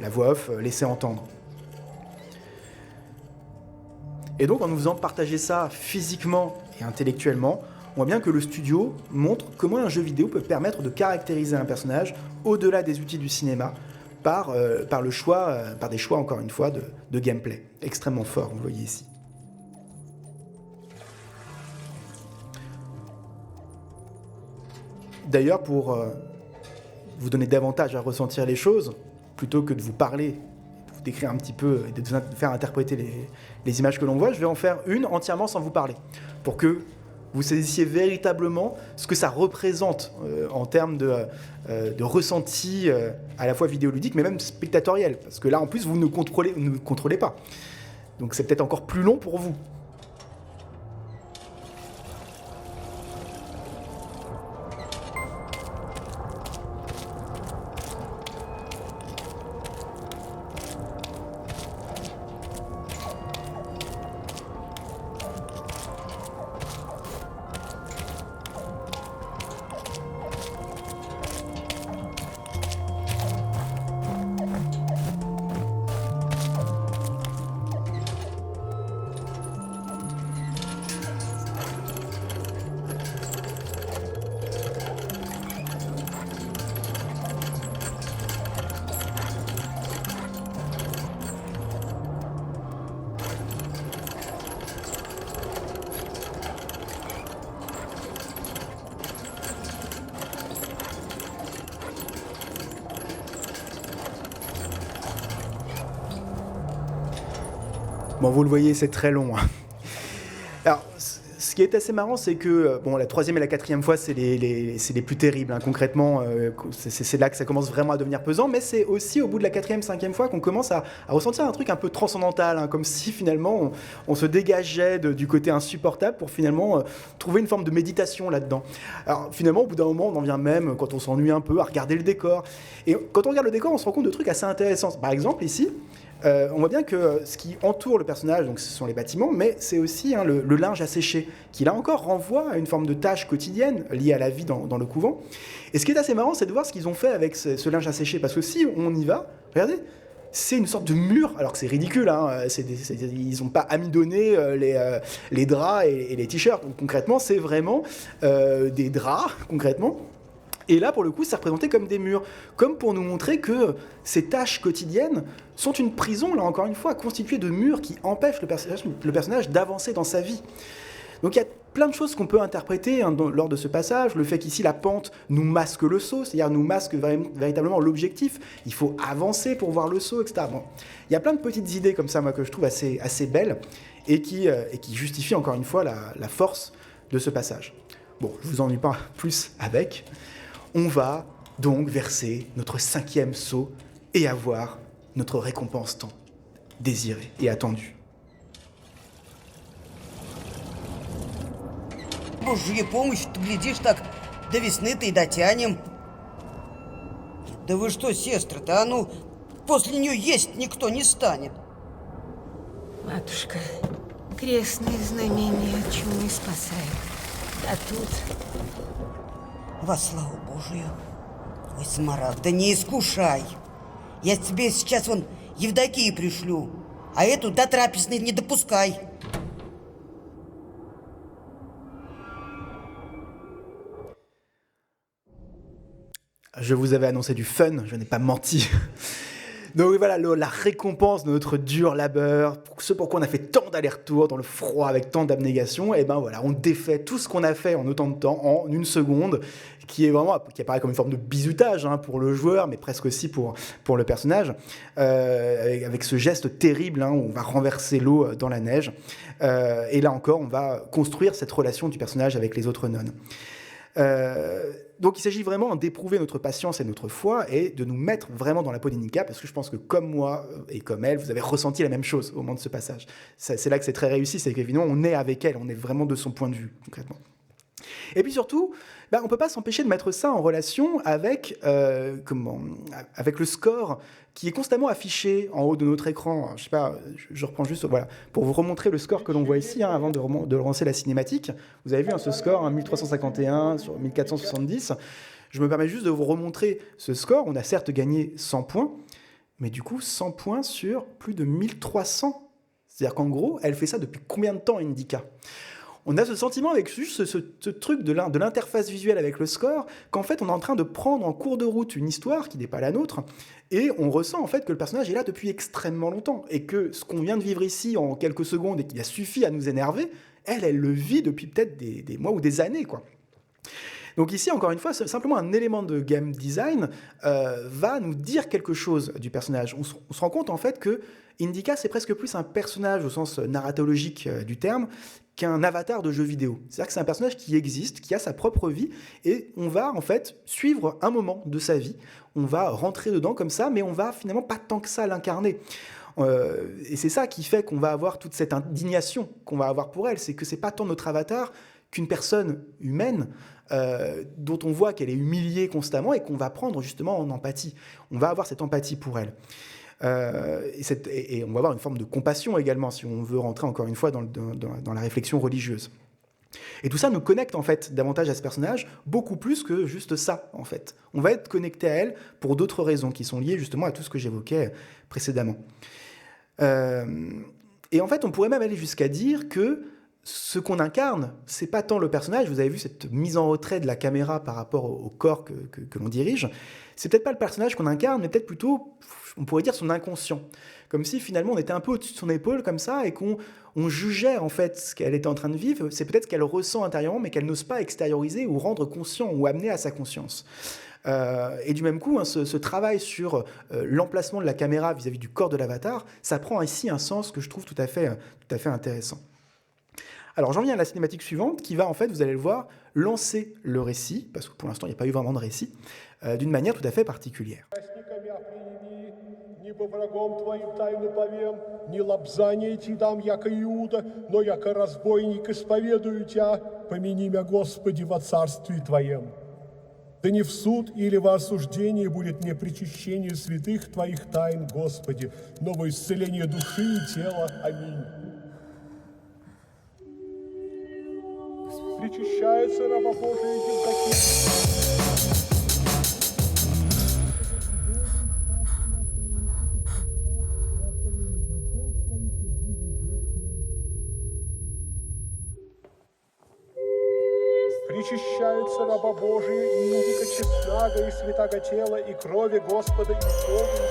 la voix off laissait entendre. Et donc, en nous faisant partager ça physiquement et intellectuellement, on voit bien que le studio montre comment un jeu vidéo peut permettre de caractériser un personnage au-delà des outils du cinéma, par des choix, encore une fois, de gameplay. Extrêmement fort, vous le voyez ici. D'ailleurs, pour vous donner davantage à ressentir les choses, plutôt que de vous parler, de vous décrire un petit peu et de vous faire interpréter les images que l'on voit, je vais en faire une entièrement sans vous parler, pour que vous saisissiez véritablement ce que ça représente en termes de ressenti à la fois vidéoludique, mais même spectatoriel. Parce que là, en plus, vous ne contrôlez pas. Donc c'est peut-être encore plus long pour vous. Bon, vous le voyez, c'est très long. Alors, ce qui est assez marrant, c'est que bon, la troisième et la quatrième fois, c'est les plus terribles. Hein. Concrètement, c'est là que ça commence vraiment à devenir pesant, mais c'est aussi au bout de la quatrième, cinquième fois qu'on commence à ressentir un truc un peu transcendantal, hein, comme si finalement on se dégageait du côté insupportable pour finalement trouver une forme de méditation là-dedans. Alors finalement, au bout d'un moment, on en vient même, quand on s'ennuie un peu, à regarder le décor. Et quand on regarde le décor, on se rend compte de trucs assez intéressants. Par exemple, ici, on voit bien que ce qui entoure le personnage, donc ce sont les bâtiments, mais c'est aussi le linge à sécher, qui là encore renvoie à une forme de tâche quotidienne liée à la vie dans le couvent. Et ce qui est assez marrant, c'est de voir ce qu'ils ont fait avec ce linge à sécher, parce que si on y va, regardez, c'est une sorte de mur, alors que c'est ridicule, hein, ils n'ont pas amidonné les draps et les t-shirts, donc concrètement, c'est vraiment des draps, concrètement. Et là, pour le coup, c'est représenté comme des murs, comme pour nous montrer que ces tâches quotidiennes sont une prison, là encore une fois, constituée de murs qui empêchent le personnage d'avancer dans sa vie. Donc il y a plein de choses qu'on peut interpréter lors de ce passage. Le fait qu'ici, la pente nous masque le saut, c'est-à-dire nous masque véritablement l'objectif. Il faut avancer pour voir le saut, etc. Bon, il y a plein de petites idées comme ça, moi, que je trouve assez belles et qui justifient encore une fois la force de ce passage. Bon, je ne vous ennuie pas plus avec. On va donc verser notre 5e seau et avoir notre récompense tant désirée et attendue. Божья помощь, ты глядишь так, до весны-то и дотянем. Да вы что, сестры-то, после нее есть никто не станет. Матушка, крестные знамения от чумы спасают. А тут... Во славу Божию. Ой, Смарагда, не искушай. Я тебе сейчас Евдокию пришлю, а эту до трапезной не допускай. Je vous avais annoncé du fun, je n'ai pas menti. Donc voilà, la récompense de notre dur labeur, ce pourquoi on a fait tant d'allers-retours dans le froid avec tant d'abnégation, et ben voilà, on défait tout ce qu'on a fait en autant de temps, en une seconde, qui apparaît comme une forme de bizutage pour le joueur, mais presque aussi pour le personnage, avec ce geste terrible où on va renverser l'eau dans la neige. Et là encore, on va construire cette relation du personnage avec les autres nonnes. Donc il s'agit vraiment d'éprouver notre patience et notre foi et de nous mettre vraiment dans la peau d'Enika, parce que je pense que comme moi et comme elle, vous avez ressenti la même chose au moment de ce passage. C'est là que c'est très réussi, c'est qu'évidemment on est avec elle, on est vraiment de son point de vue concrètement. Et puis surtout, on ne peut pas s'empêcher de mettre ça en relation avec le score qui est constamment affiché en haut de notre écran. Je sais pas, je reprends juste pour vous remontrer le score que l'on voit ici avant de relancer la cinématique. Vous avez vu ce score, 1351 sur 1470. Je me permets juste de vous remontrer ce score. On a certes gagné 100 points, mais du coup 100 points sur plus de 1300. C'est-à-dire qu'en gros, elle fait ça depuis combien de temps, Indika ? On a ce sentiment avec juste ce truc de l'interface visuelle avec le score, qu'en fait on est en train de prendre en cours de route une histoire qui n'est pas la nôtre, et on ressent en fait que le personnage est là depuis extrêmement longtemps, et que ce qu'on vient de vivre ici en quelques secondes et qui a suffi à nous énerver, elle le vit depuis peut-être des mois ou des années, quoi. Donc ici, encore une fois, c'est simplement un élément de game design va nous dire quelque chose du personnage. On se rend compte en fait que Indica, c'est presque plus un personnage au sens narratologique du terme qu'un avatar de jeu vidéo. C'est-à-dire que c'est un personnage qui existe, qui a sa propre vie, et on va en fait suivre un moment de sa vie. On va rentrer dedans comme ça, mais on va finalement pas tant que ça l'incarner. Et c'est ça qui fait qu'on va avoir toute cette indignation qu'on va avoir pour elle, c'est que c'est pas tant notre avatar qu'une personne humaine dont on voit qu'elle est humiliée constamment et qu'on va prendre justement en empathie. On va avoir cette empathie pour elle. Et on va avoir une forme de compassion également, si on veut rentrer encore une fois dans la réflexion religieuse. Et tout ça nous connecte en fait davantage à ce personnage, beaucoup plus que juste ça en fait. On va être connecté à elle pour d'autres raisons qui sont liées justement à tout ce que j'évoquais précédemment. Et en fait, on pourrait même aller jusqu'à dire que ce qu'on incarne, c'est pas tant le personnage. Vous avez vu cette mise en retrait de la caméra par rapport au corps que l'on dirige. C'est peut-être pas le personnage qu'on incarne, mais peut-être plutôt, on pourrait dire, son inconscient. Comme si finalement on était un peu au-dessus de son épaule comme ça et qu'on jugeait en fait ce qu'elle était en train de vivre. C'est peut-être ce qu'elle ressent intérieurement, mais qu'elle n'ose pas extérioriser ou rendre conscient ou amener à sa conscience. Et du même coup, ce travail sur l'emplacement de la caméra vis-à-vis du corps de l'avatar, ça prend ici un sens que je trouve tout à fait intéressant. Alors j'en viens à la cinématique suivante qui va en fait, vous allez le voir, lancer le récit, parce que pour l'instant il n'y a pas eu vraiment de récit, d'une manière tout à fait particulière. Ни по врагам твоим тайны повем, ни лобзания ти дам, яко Иуда, но яко разбойник исповедую тя, помяни мя, Господи, во царстве Твоем. Да не в суд или во осуждение будет мне причащение святых Твоих тайн, Господи, но во исцеление души и тела. Аминь. Причащается раба Божия Евдокия. Причащается раба Божия и индика честного и святаго тела и крови Господа Иисуса.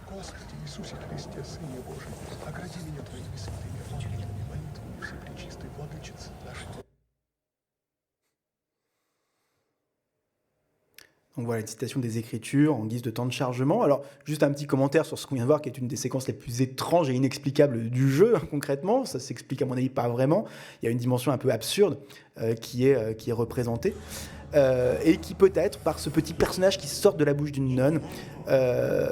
Господи Иисусе Христе, Сыне Божий, огради меня Твоими святыми молитвами, молитвами Всепречистой Владычицы нашей. Donc voilà, une citation des Écritures en guise de temps de chargement. Alors, juste un petit commentaire sur ce qu'on vient de voir, qui est une des séquences les plus étranges et inexplicables du jeu, concrètement. Ça s'explique, à mon avis, pas vraiment. Il y a une dimension un peu absurde qui est représentée. Et qui, peut-être, par ce petit personnage qui sort de la bouche d'une nonne,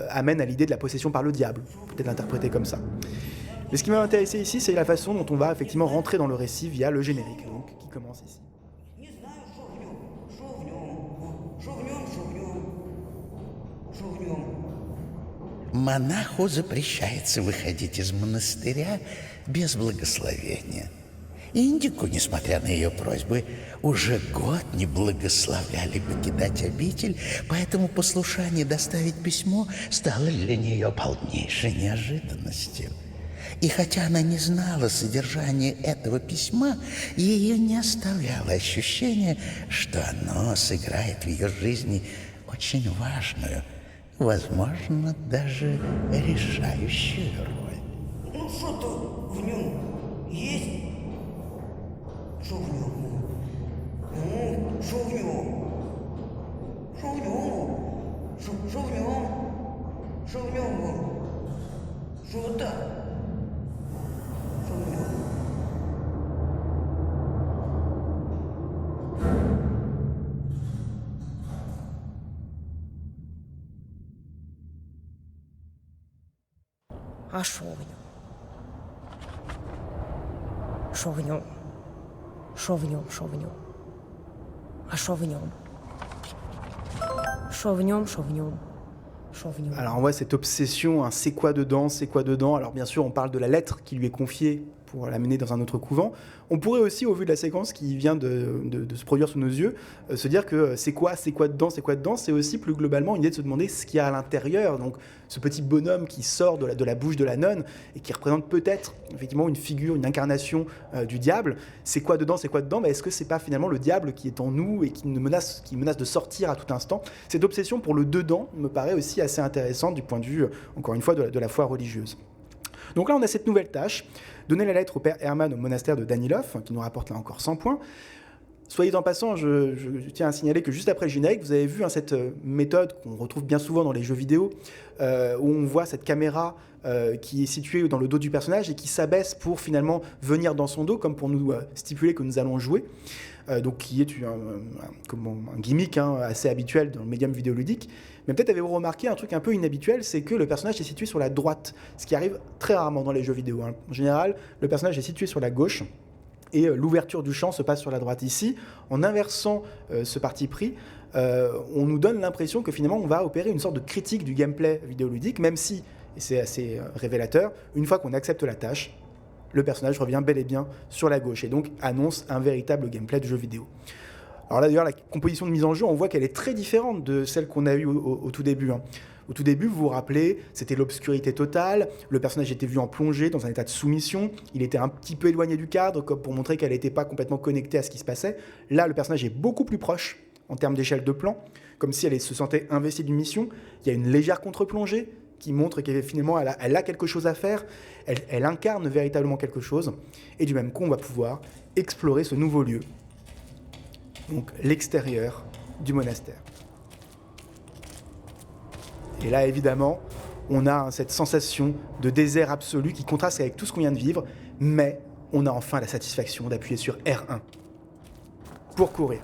amène à l'idée de la possession par le diable. Peut-être l'interpréter comme ça. Mais ce qui m'a intéressé ici, c'est la façon dont on va effectivement rentrer dans le récit via le générique, donc, qui commence ici. Монаху запрещается выходить из монастыря без благословения. Индику, несмотря на ее просьбы, уже год не благословляли покидать обитель, поэтому послушание доставить письмо стало для нее полнейшей неожиданностью. И хотя она не знала содержания этого письма, ее не оставляло ощущение, что оно сыграет в ее жизни очень важную, возможно, даже решающую роль. Ну, что-то в нем есть? Что в нем? Ну, что в нем? Что в нем? Что в нем? Что в нем? Что-то? Что в нем? А що в ньому? Що в ньому? Що в ньому? Що в ньому? А що в ньому? Що в ньому? Що в ньому? Що в ньому? Alors on voit cette obsession, hein, c'est quoi dedans? Alors bien sûr, on parle de la lettre qui lui est confiée pour l'amener dans un autre couvent. On pourrait aussi, au vu de la séquence qui vient de se produire sous nos yeux, se dire que c'est quoi dedans, c'est aussi plus globalement une idée de se demander ce qu'il y a à l'intérieur. Donc ce petit bonhomme qui sort de la bouche de la nonne et qui représente peut-être effectivement une figure, une incarnation du diable. C'est quoi dedans, mais est-ce que c'est pas finalement le diable qui est en nous et qui menace de sortir à tout instant? Cette obsession pour le dedans me paraît aussi assez intéressante du point de vue, encore une fois, de la foi religieuse. Donc là, on a cette nouvelle tâche, donner la lettre au père Hermann au monastère de Danilov, qui nous rapporte là encore 100 points. Soyez en passant, je tiens à signaler que juste après le générique, vous avez vu cette méthode qu'on retrouve bien souvent dans les jeux vidéo, où on voit cette caméra qui est située dans le dos du personnage et qui s'abaisse pour finalement venir dans son dos, comme pour nous stipuler que nous allons jouer. Donc qui est un gimmick assez habituel dans le médium vidéoludique. Mais peut-être avez-vous remarqué un truc un peu inhabituel, c'est que le personnage est situé sur la droite, ce qui arrive très rarement dans les jeux vidéo. En général, le personnage est situé sur la gauche, et l'ouverture du champ se passe sur la droite. Ici, en inversant ce parti pris, on nous donne l'impression que finalement on va opérer une sorte de critique du gameplay vidéoludique, même si, et c'est assez révélateur, une fois qu'on accepte la tâche, le personnage revient bel et bien sur la gauche et donc annonce un véritable gameplay de jeu vidéo. Alors là d'ailleurs, la composition de mise en jeu, on voit qu'elle est très différente de celle qu'on a eue au tout début. Au tout début, vous vous rappelez, c'était l'obscurité totale, le personnage était vu en plongée, dans un état de soumission, il était un petit peu éloigné du cadre, comme pour montrer qu'elle n'était pas complètement connectée à ce qui se passait. Là, le personnage est beaucoup plus proche, en termes d'échelle de plan, comme si elle se sentait investie d'une mission. Il y a une légère contre-plongée, qui montre qu'elle finalement elle a quelque chose à faire, elle incarne véritablement quelque chose, et du même coup, on va pouvoir explorer ce nouveau lieu, donc l'extérieur du monastère. Et là, évidemment, on a cette sensation de désert absolu qui contraste avec tout ce qu'on vient de vivre, mais on a enfin la satisfaction d'appuyer sur R1 pour courir.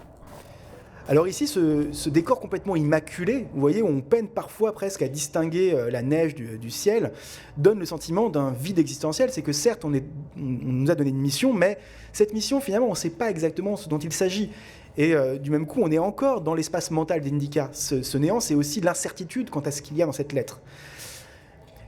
Alors ici, ce décor complètement immaculé, vous voyez, on peine parfois presque à distinguer la neige du ciel, donne le sentiment d'un vide existentiel. C'est que certes, on nous a donné une mission, mais cette mission, finalement, on ne sait pas exactement ce dont il s'agit. Et du même coup, on est encore dans l'espace mental d'Indica. Ce néant, c'est aussi l'incertitude quant à ce qu'il y a dans cette lettre.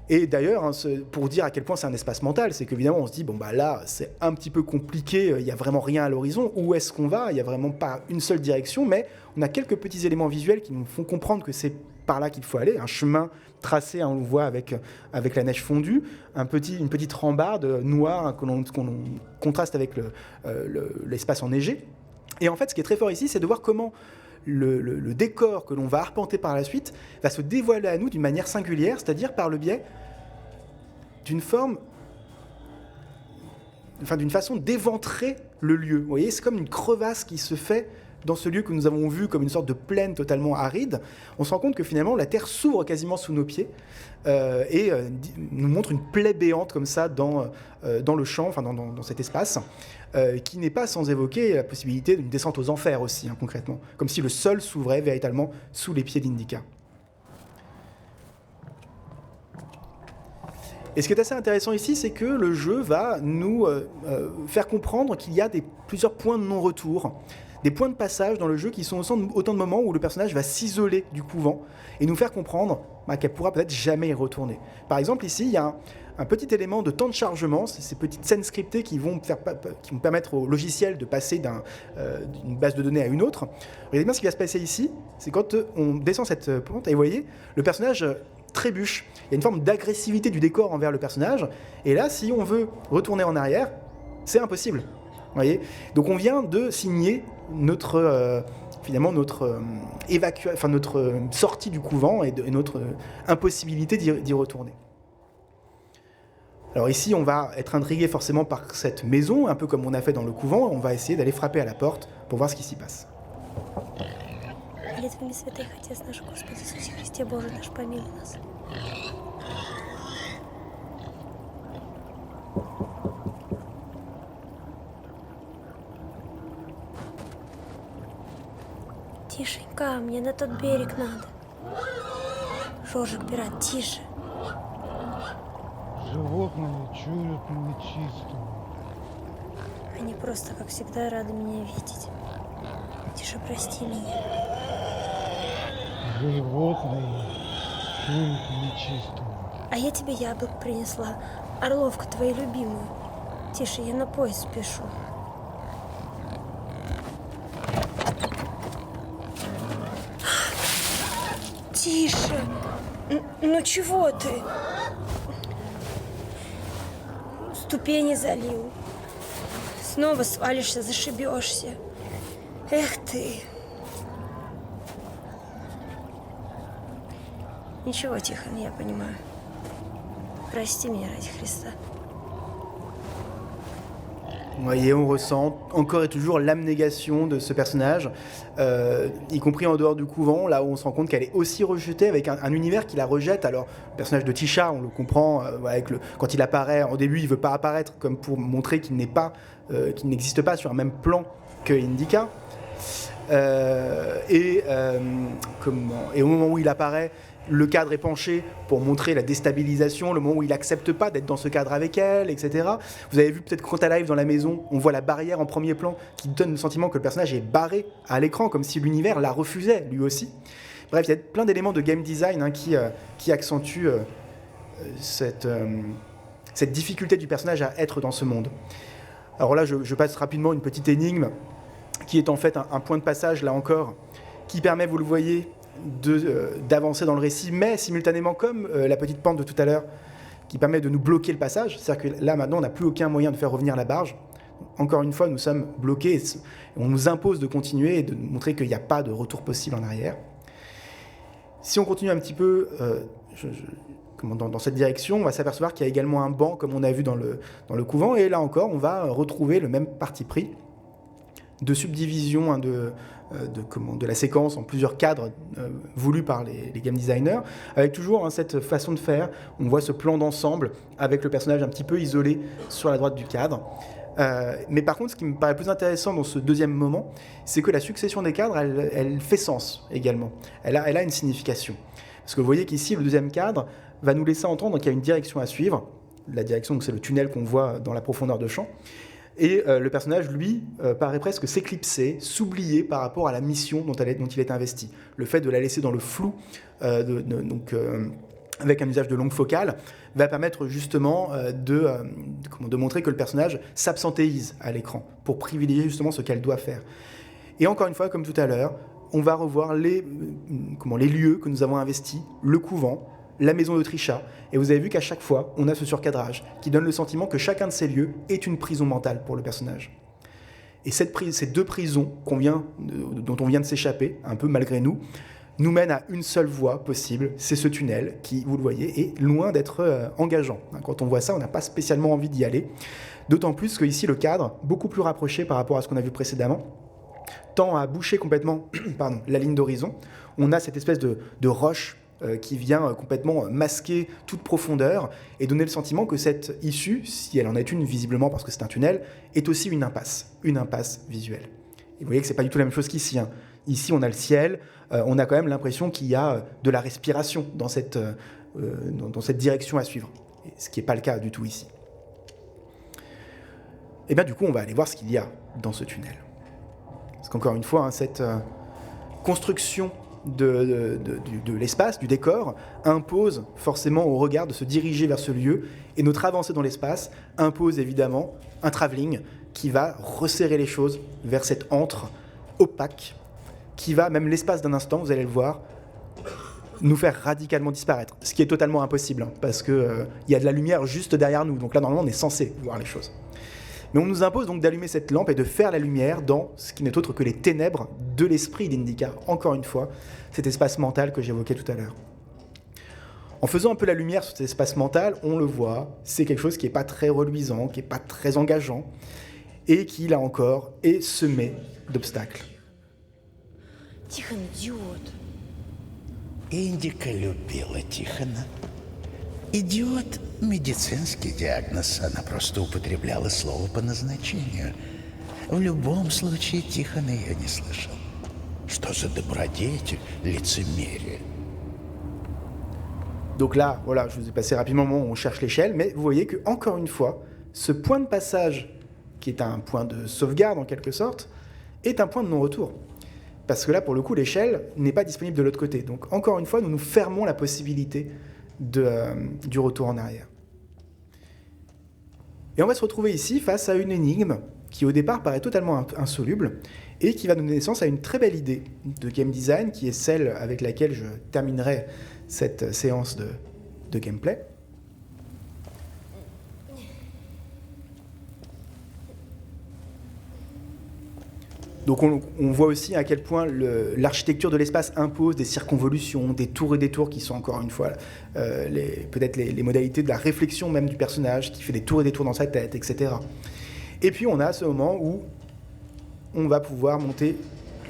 Et d'ailleurs, pour dire à quel point c'est un espace mental, c'est qu'évidemment, on se dit, là, c'est un petit peu compliqué, il n'y a vraiment rien à l'horizon. Où est-ce qu'on va ? Il n'y a vraiment pas une seule direction, mais on a quelques petits éléments visuels qui nous font comprendre que c'est par là qu'il faut aller. Un chemin tracé, on le voit avec la neige fondue, une petite rambarde noire que l'on contraste avec l'espace enneigé. Et en fait, ce qui est très fort ici, c'est de voir comment le décor que l'on va arpenter par la suite va se dévoiler à nous d'une manière singulière, c'est-à-dire par le biais d'une façon d'éventrer le lieu. Vous voyez, c'est comme une crevasse qui se fait dans ce lieu que nous avons vu comme une sorte de plaine totalement aride. On se rend compte que finalement la terre s'ouvre quasiment sous nos pieds et nous montre une plaie béante comme ça dans le champ, dans cet espace, qui n'est pas sans évoquer la possibilité d'une descente aux enfers aussi, concrètement, comme si le sol s'ouvrait véritablement sous les pieds d'Indica. Et ce qui est assez intéressant ici, c'est que le jeu va nous faire comprendre qu'il y a plusieurs points de non-retour, des points de passage dans le jeu qui sont autant de moments où le personnage va s'isoler du couvent et nous faire comprendre qu'elle pourra peut-être jamais y retourner. Par exemple, ici, il y a un petit élément de temps de chargement, c'est ces petites scènes scriptées qui vont permettre au logiciel de passer d'une base de données à une autre. Regardez bien ce qui va se passer ici, c'est quand on descend cette pente, et vous voyez, le personnage trébuche. Il y a une forme d'agressivité du décor envers le personnage, et là, si on veut retourner en arrière, c'est impossible. Vous voyez ? Donc on vient de signer notre sortie du couvent et notre impossibilité d'y retourner. Alors ici, on va être intrigué forcément par cette maison, un peu comme on a fait dans le couvent. On va essayer d'aller frapper à la porte pour voir ce qui s'y passe. Молитвами святых Отец наш Господи Иисусе Христе Боже наш, помилуй нас. Тишенька, мне на тот берег надо. Жоржик, пират, тише. Животные чуют нечистого. Они просто, как всегда, рады меня видеть. Тише, прости меня. Животные чуют нечистого. А я тебе яблок принесла. Орловку твою любимую. Тише, я на поезд спешу. Тише. Ну чего ты? Ступени залил. Снова свалишься, зашибешься. Эх ты. Ничего, Тихон, я понимаю. Прости меня ради Христа. Vous voyez, on ressent encore et toujours l'abnégation de ce personnage, y compris en dehors du couvent, là où on se rend compte qu'elle est aussi rejetée avec un univers qui la rejette. Alors, le personnage de Tisha, on le comprend, avec quand il apparaît, au début, il ne veut pas apparaître comme pour montrer qu'il n'existe pas sur un même plan que Indika. Et au moment où il apparaît, le cadre est penché pour montrer la déstabilisation, le moment où il n'accepte pas d'être dans ce cadre avec elle, etc. Vous avez vu peut-être que quand elle arrive dans la maison, on voit la barrière en premier plan qui donne le sentiment que le personnage est barré à l'écran, comme si l'univers la refusait lui aussi. Bref, il y a plein d'éléments de game design qui accentuent cette difficulté du personnage à être dans ce monde. Alors là, je passe rapidement une petite énigme qui est en fait un point de passage, là encore, qui permet, vous le voyez, d'avancer dans le récit, mais simultanément comme la petite pente de tout à l'heure, qui permet de nous bloquer le passage. C'est-à-dire que là, maintenant, on n'a plus aucun moyen de faire revenir la barge. Encore une fois, nous sommes bloqués, et on nous impose de continuer et de montrer qu'il n'y a pas de retour possible en arrière. Si on continue un petit peu dans cette direction, on va s'apercevoir qu'il y a également un banc, comme on a vu dans le couvent, et là encore, on va retrouver le même parti pris de subdivision de la séquence en plusieurs cadres voulus par les game designers, avec toujours cette façon de faire. On voit ce plan d'ensemble avec le personnage un petit peu isolé sur la droite du cadre. Mais par contre, ce qui me paraît plus intéressant dans ce deuxième moment, c'est que la succession des cadres, elle fait sens également. Elle a une signification. Parce que vous voyez qu'ici, le deuxième cadre va nous laisser entendre qu'il y a une direction à suivre. La direction, c'est le tunnel qu'on voit dans la profondeur de champ. Et le personnage, lui, paraît presque s'éclipser, s'oublier par rapport à la mission dont il est investi. Le fait de la laisser dans le flou, avec un usage de longue focale, va permettre justement de montrer que le personnage s'absentéise à l'écran pour privilégier justement ce qu'elle doit faire. Et encore une fois, comme tout à l'heure, on va revoir les lieux que nous avons investis, le couvent, la maison de Trisha, et vous avez vu qu'à chaque fois, on a ce surcadrage qui donne le sentiment que chacun de ces lieux est une prison mentale pour le personnage. Et ces deux prisons dont on vient de s'échapper, un peu malgré nous mènent à une seule voie possible, c'est ce tunnel qui, vous le voyez, est loin d'être engageant. Quand on voit ça, on n'a pas spécialement envie d'y aller, d'autant plus que ici le cadre, beaucoup plus rapproché par rapport à ce qu'on a vu précédemment, tend à boucher complètement la ligne d'horizon. On a cette espèce de roche qui vient complètement masquer toute profondeur et donner le sentiment que cette issue, si elle en est une visiblement parce que c'est un tunnel, est aussi une impasse visuelle. Et vous voyez que c'est pas du tout la même chose qu'ici. Ici, on a le ciel, on a quand même l'impression qu'il y a de la respiration dans cette direction à suivre, ce qui n'est pas le cas du tout ici. Et bien du coup, on va aller voir ce qu'il y a dans ce tunnel. Parce qu'encore une fois, cette construction de l'espace, du décor, impose forcément au regard de se diriger vers ce lieu, et notre avancée dans l'espace impose évidemment un travelling qui va resserrer les choses vers cette antre opaque, qui va, même l'espace d'un instant, vous allez le voir, nous faire radicalement disparaître, ce qui est totalement impossible, parce qu'il y a de la lumière juste derrière nous, donc là normalement on est censé voir les choses. Mais on nous impose donc d'allumer cette lampe et de faire la lumière dans ce qui n'est autre que les ténèbres de l'esprit d'Indika, encore une fois, cet espace mental que j'évoquais tout à l'heure. En faisant un peu la lumière sur cet espace mental, on le voit, c'est quelque chose qui n'est pas très reluisant, qui n'est pas très engageant, et qui, là encore, est semé d'obstacles. Тихон, идиот. Индика любила Тихона. Идиот – медицинский диагноз. Она просто употребляла слово по назначению. В любом случае, Тихон ее не слышал. Что за добродетель, лицемерие. Donc là, voilà, je vous ai passé rapidement le moment où on cherche l'échelle, mais vous voyez que encore une fois, ce point de passage, qui est un point de sauvegarde en quelque sorte, est un point de non-retour. Parce que là, pour le coup, l'échelle n'est pas disponible de l'autre côté. Donc encore une fois, nous nous fermons la possibilité du retour en arrière. Et on va se retrouver ici face à une énigme qui au départ paraît totalement insoluble et qui va donner naissance à une très belle idée de game design qui est celle avec laquelle je terminerai cette séance de gameplay. Donc on voit aussi à quel point l'architecture de l'espace impose des circonvolutions, des tours et des tours qui sont encore une fois peut-être les modalités de la réflexion même du personnage, qui fait des tours et des tours dans sa tête, etc. Et puis on a ce moment où on va pouvoir monter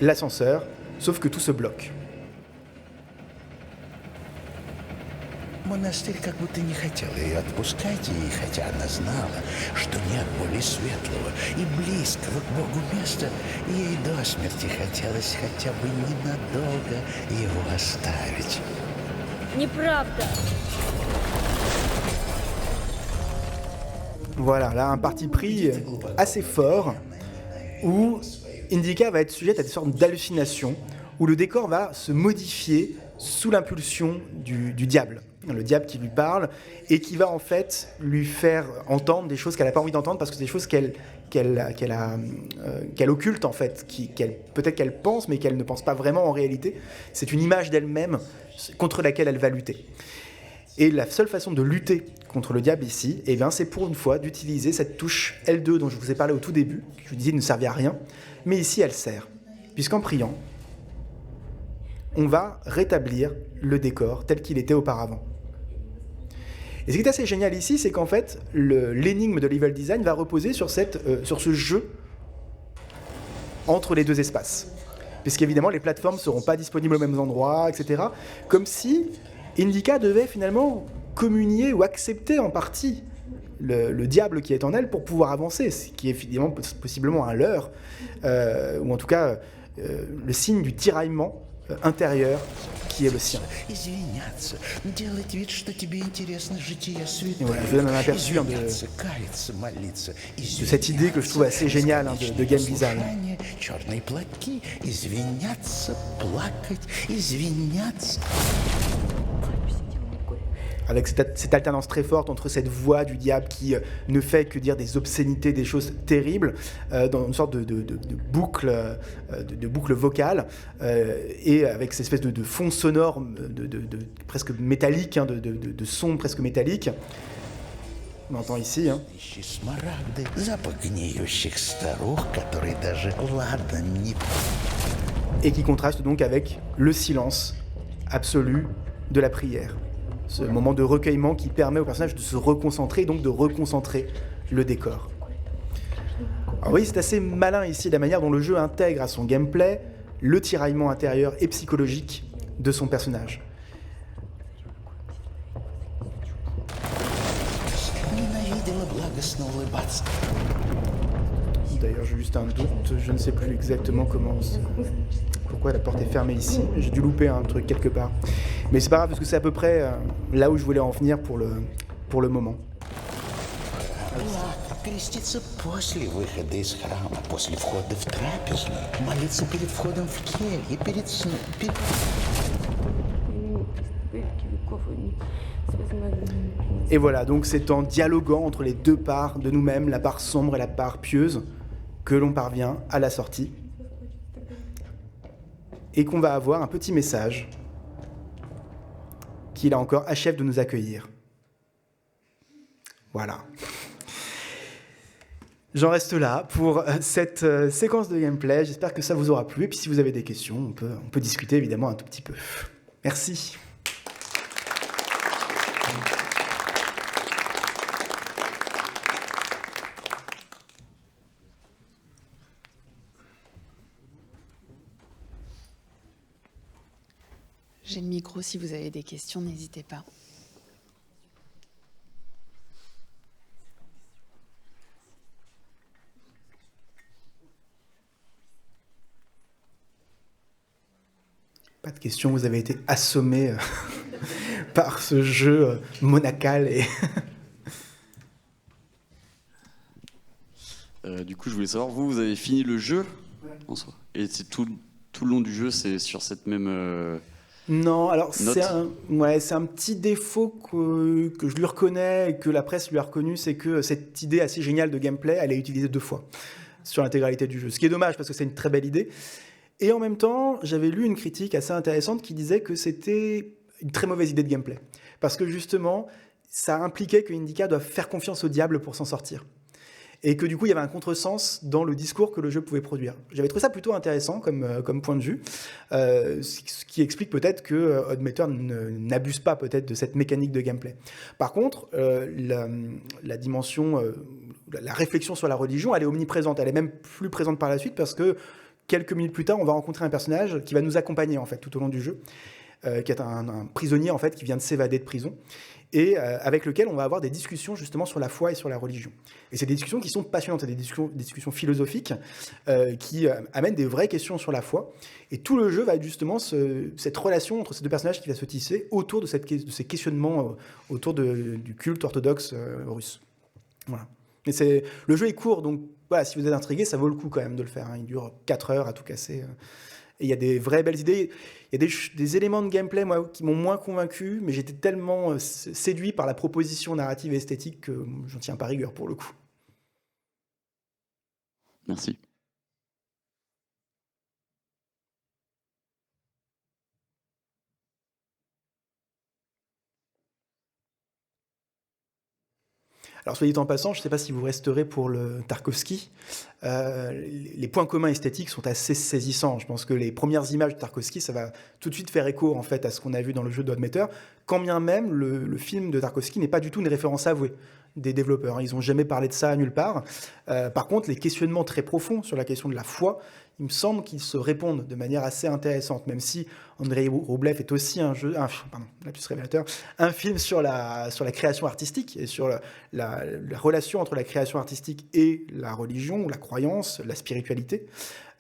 l'ascenseur, sauf que tout se bloque. Монастырь как будто не хотел ее отпускать, и хотя она знала, что нет более светлого и близкого к Богу места, ей до смерти хотелось хотя бы ненадолго его оставить. Неправда. Voilà, là un parti pris assez fort, où Indica va être sujette à des sortes d'hallucinations, où le décor va se modifier sous l'impulsion du diable. Le diable qui lui parle et qui va en fait lui faire entendre des choses qu'elle n'a pas envie d'entendre parce que c'est des choses qu'elle occulte en fait, peut-être qu'elle pense mais qu'elle ne pense pas vraiment en réalité. C'est une image d'elle-même contre laquelle elle va lutter. Et la seule façon de lutter contre le diable ici, eh bien, c'est pour une fois d'utiliser cette touche L2 dont je vous ai parlé au tout début, que je vous disais ne servait à rien, mais ici elle sert, puisqu'en priant, on va rétablir le décor tel qu'il était auparavant. Et ce qui est assez génial ici, c'est qu'en fait, l'énigme de level design va reposer sur ce jeu entre les deux espaces. Puisqu'évidemment, les plateformes ne seront pas disponibles aux mêmes endroits, etc. Comme si Indica devait finalement communier ou accepter en partie le diable qui est en elle pour pouvoir avancer, ce qui est évidemment possiblement un leurre, ou en tout cas le signe du tiraillement intérieur qui est le sien. Et voilà, je vous donne un aperçu de cette idée que je trouve assez géniale de game design. Avec cette alternance très forte entre cette voix du diable qui ne fait que dire des obscénités, des choses terribles, dans une sorte de boucle, de boucle vocale, et avec cette espèce de fond sonore presque métallique, de son presque métallique. On entend ici. Hein. Et qui contraste donc avec le silence absolu de la prière. Ce moment de recueillement qui permet au personnage de se reconcentrer et donc de reconcentrer le décor. Alors oui, c'est assez malin ici la manière dont le jeu intègre à son gameplay le tiraillement intérieur et psychologique de son personnage. D'ailleurs, j'ai juste un doute, je ne sais plus exactement pourquoi la porte est fermée ici. J'ai dû louper un truc quelque part. Mais c'est pas grave parce que c'est à peu près là où je voulais en venir pour le moment. Креститься после выхода из храма, после входа в трапезную, молиться перед входом в келье, перед сном. Et voilà, donc c'est en dialoguant entre les deux parts de nous-mêmes, la part sombre et la part pieuse, que l'on parvient à la sortie. Et qu'on va avoir un petit message qui, là encore, achève de nous accueillir. Voilà. J'en reste là pour cette séquence de gameplay. J'espère que ça vous aura plu. Et puis si vous avez des questions, on peut discuter évidemment un tout petit peu. Merci. J'ai le micro, si vous avez des questions, n'hésitez pas. Pas de questions, vous avez été assommé par ce jeu monacal et... Du coup, je voulais savoir, vous avez fini le jeu en soi. Et c'est tout le long du jeu, c'est sur cette même Non, alors Note. c'est un petit défaut que je lui reconnais et que la presse lui a reconnu, c'est que cette idée assez géniale de gameplay, elle est utilisée 2 fois sur l'intégralité du jeu. Ce qui est dommage parce que c'est une très belle idée. Et en même temps, j'avais lu une critique assez intéressante qui disait que c'était une très mauvaise idée de gameplay. Parce que justement, ça impliquait que Indica doit faire confiance au diable pour s'en sortir. Et que du coup, il y avait un contresens dans le discours que le jeu pouvait produire. J'avais trouvé ça plutôt intéressant comme point de vue, ce qui explique peut-être que Oddmeter n'abuse pas peut-être de cette mécanique de gameplay. Par contre, la dimension, la réflexion sur la religion, elle est omniprésente. Elle est même plus présente par la suite parce que quelques minutes plus tard, on va rencontrer un personnage qui va nous accompagner en fait tout au long du jeu, qui est un prisonnier en fait qui vient de s'évader de prison. Et avec lequel on va avoir des discussions justement sur la foi et sur la religion. Et c'est des discussions qui sont passionnantes, c'est des discussions philosophiques qui amènent des vraies questions sur la foi. Et tout le jeu va être justement cette relation entre ces 2 personnages qui va se tisser autour de ces questionnements autour du culte orthodoxe russe. Voilà. Mais le jeu est court, donc voilà, si vous êtes intrigué, ça vaut le coup quand même de le faire. Hein. Il dure 4 heures à tout casser. Et il y a des vraies belles idées. Il y a des éléments de gameplay moi, qui m'ont moins convaincu, mais j'étais tellement séduit par la proposition narrative et esthétique que j'en tiens pas rigueur pour le coup. Merci. Alors, soit dit en passant, je ne sais pas si vous resterez pour le Tarkovsky. Les points communs esthétiques sont assez saisissants. Je pense que les premières images de Tarkovsky, ça va tout de suite faire écho en fait à ce qu'on a vu dans le jeu d'Oddmeter, quand bien même le film de Tarkovsky n'est pas du tout une référence avouée des développeurs. Ils n'ont jamais parlé de ça nulle part. Par contre, les questionnements très profonds sur la question de la foi, il me semble qu'ils se répondent de manière assez intéressante, même si Andrei Rublev est aussi lapsus révélateur, un film sur la création artistique et sur la relation entre la création artistique et la religion, la croyance, la spiritualité.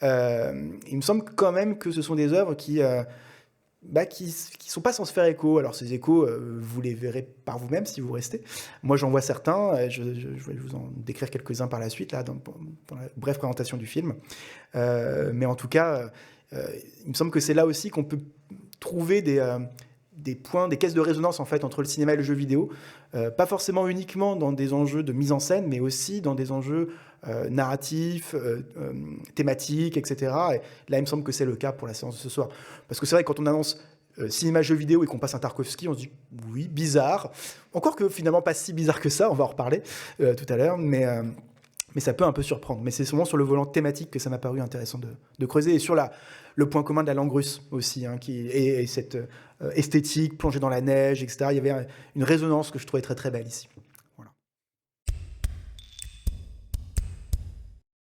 Il me semble quand même que ce sont des œuvres qui sont pas sans se faire écho. Alors ces échos, vous les verrez par vous-même si vous restez. Moi j'en vois certains, je vais vous en décrire quelques-uns par la suite, là, dans la brève présentation du film. Mais en tout cas, il me semble que c'est là aussi qu'on peut trouver des points, des caisses de résonance en fait, entre le cinéma et le jeu vidéo. Pas forcément uniquement dans des enjeux de mise en scène, mais aussi dans des enjeux narratifs, thématiques, etc. Et là, il me semble que c'est le cas pour la séance de ce soir. Parce que c'est vrai que quand on annonce cinéma-jeu vidéo et qu'on passe un Tarkovsky, on se dit oui, bizarre. Encore que finalement pas si bizarre que ça, on va en reparler tout à l'heure, mais ça peut un peu surprendre. Mais c'est souvent sur le volant thématique que ça m'a paru intéressant de creuser, et sur le point commun de la langue russe aussi, hein, et cette esthétique plongée dans la neige, etc. Il y avait une résonance que je trouvais très très belle ici.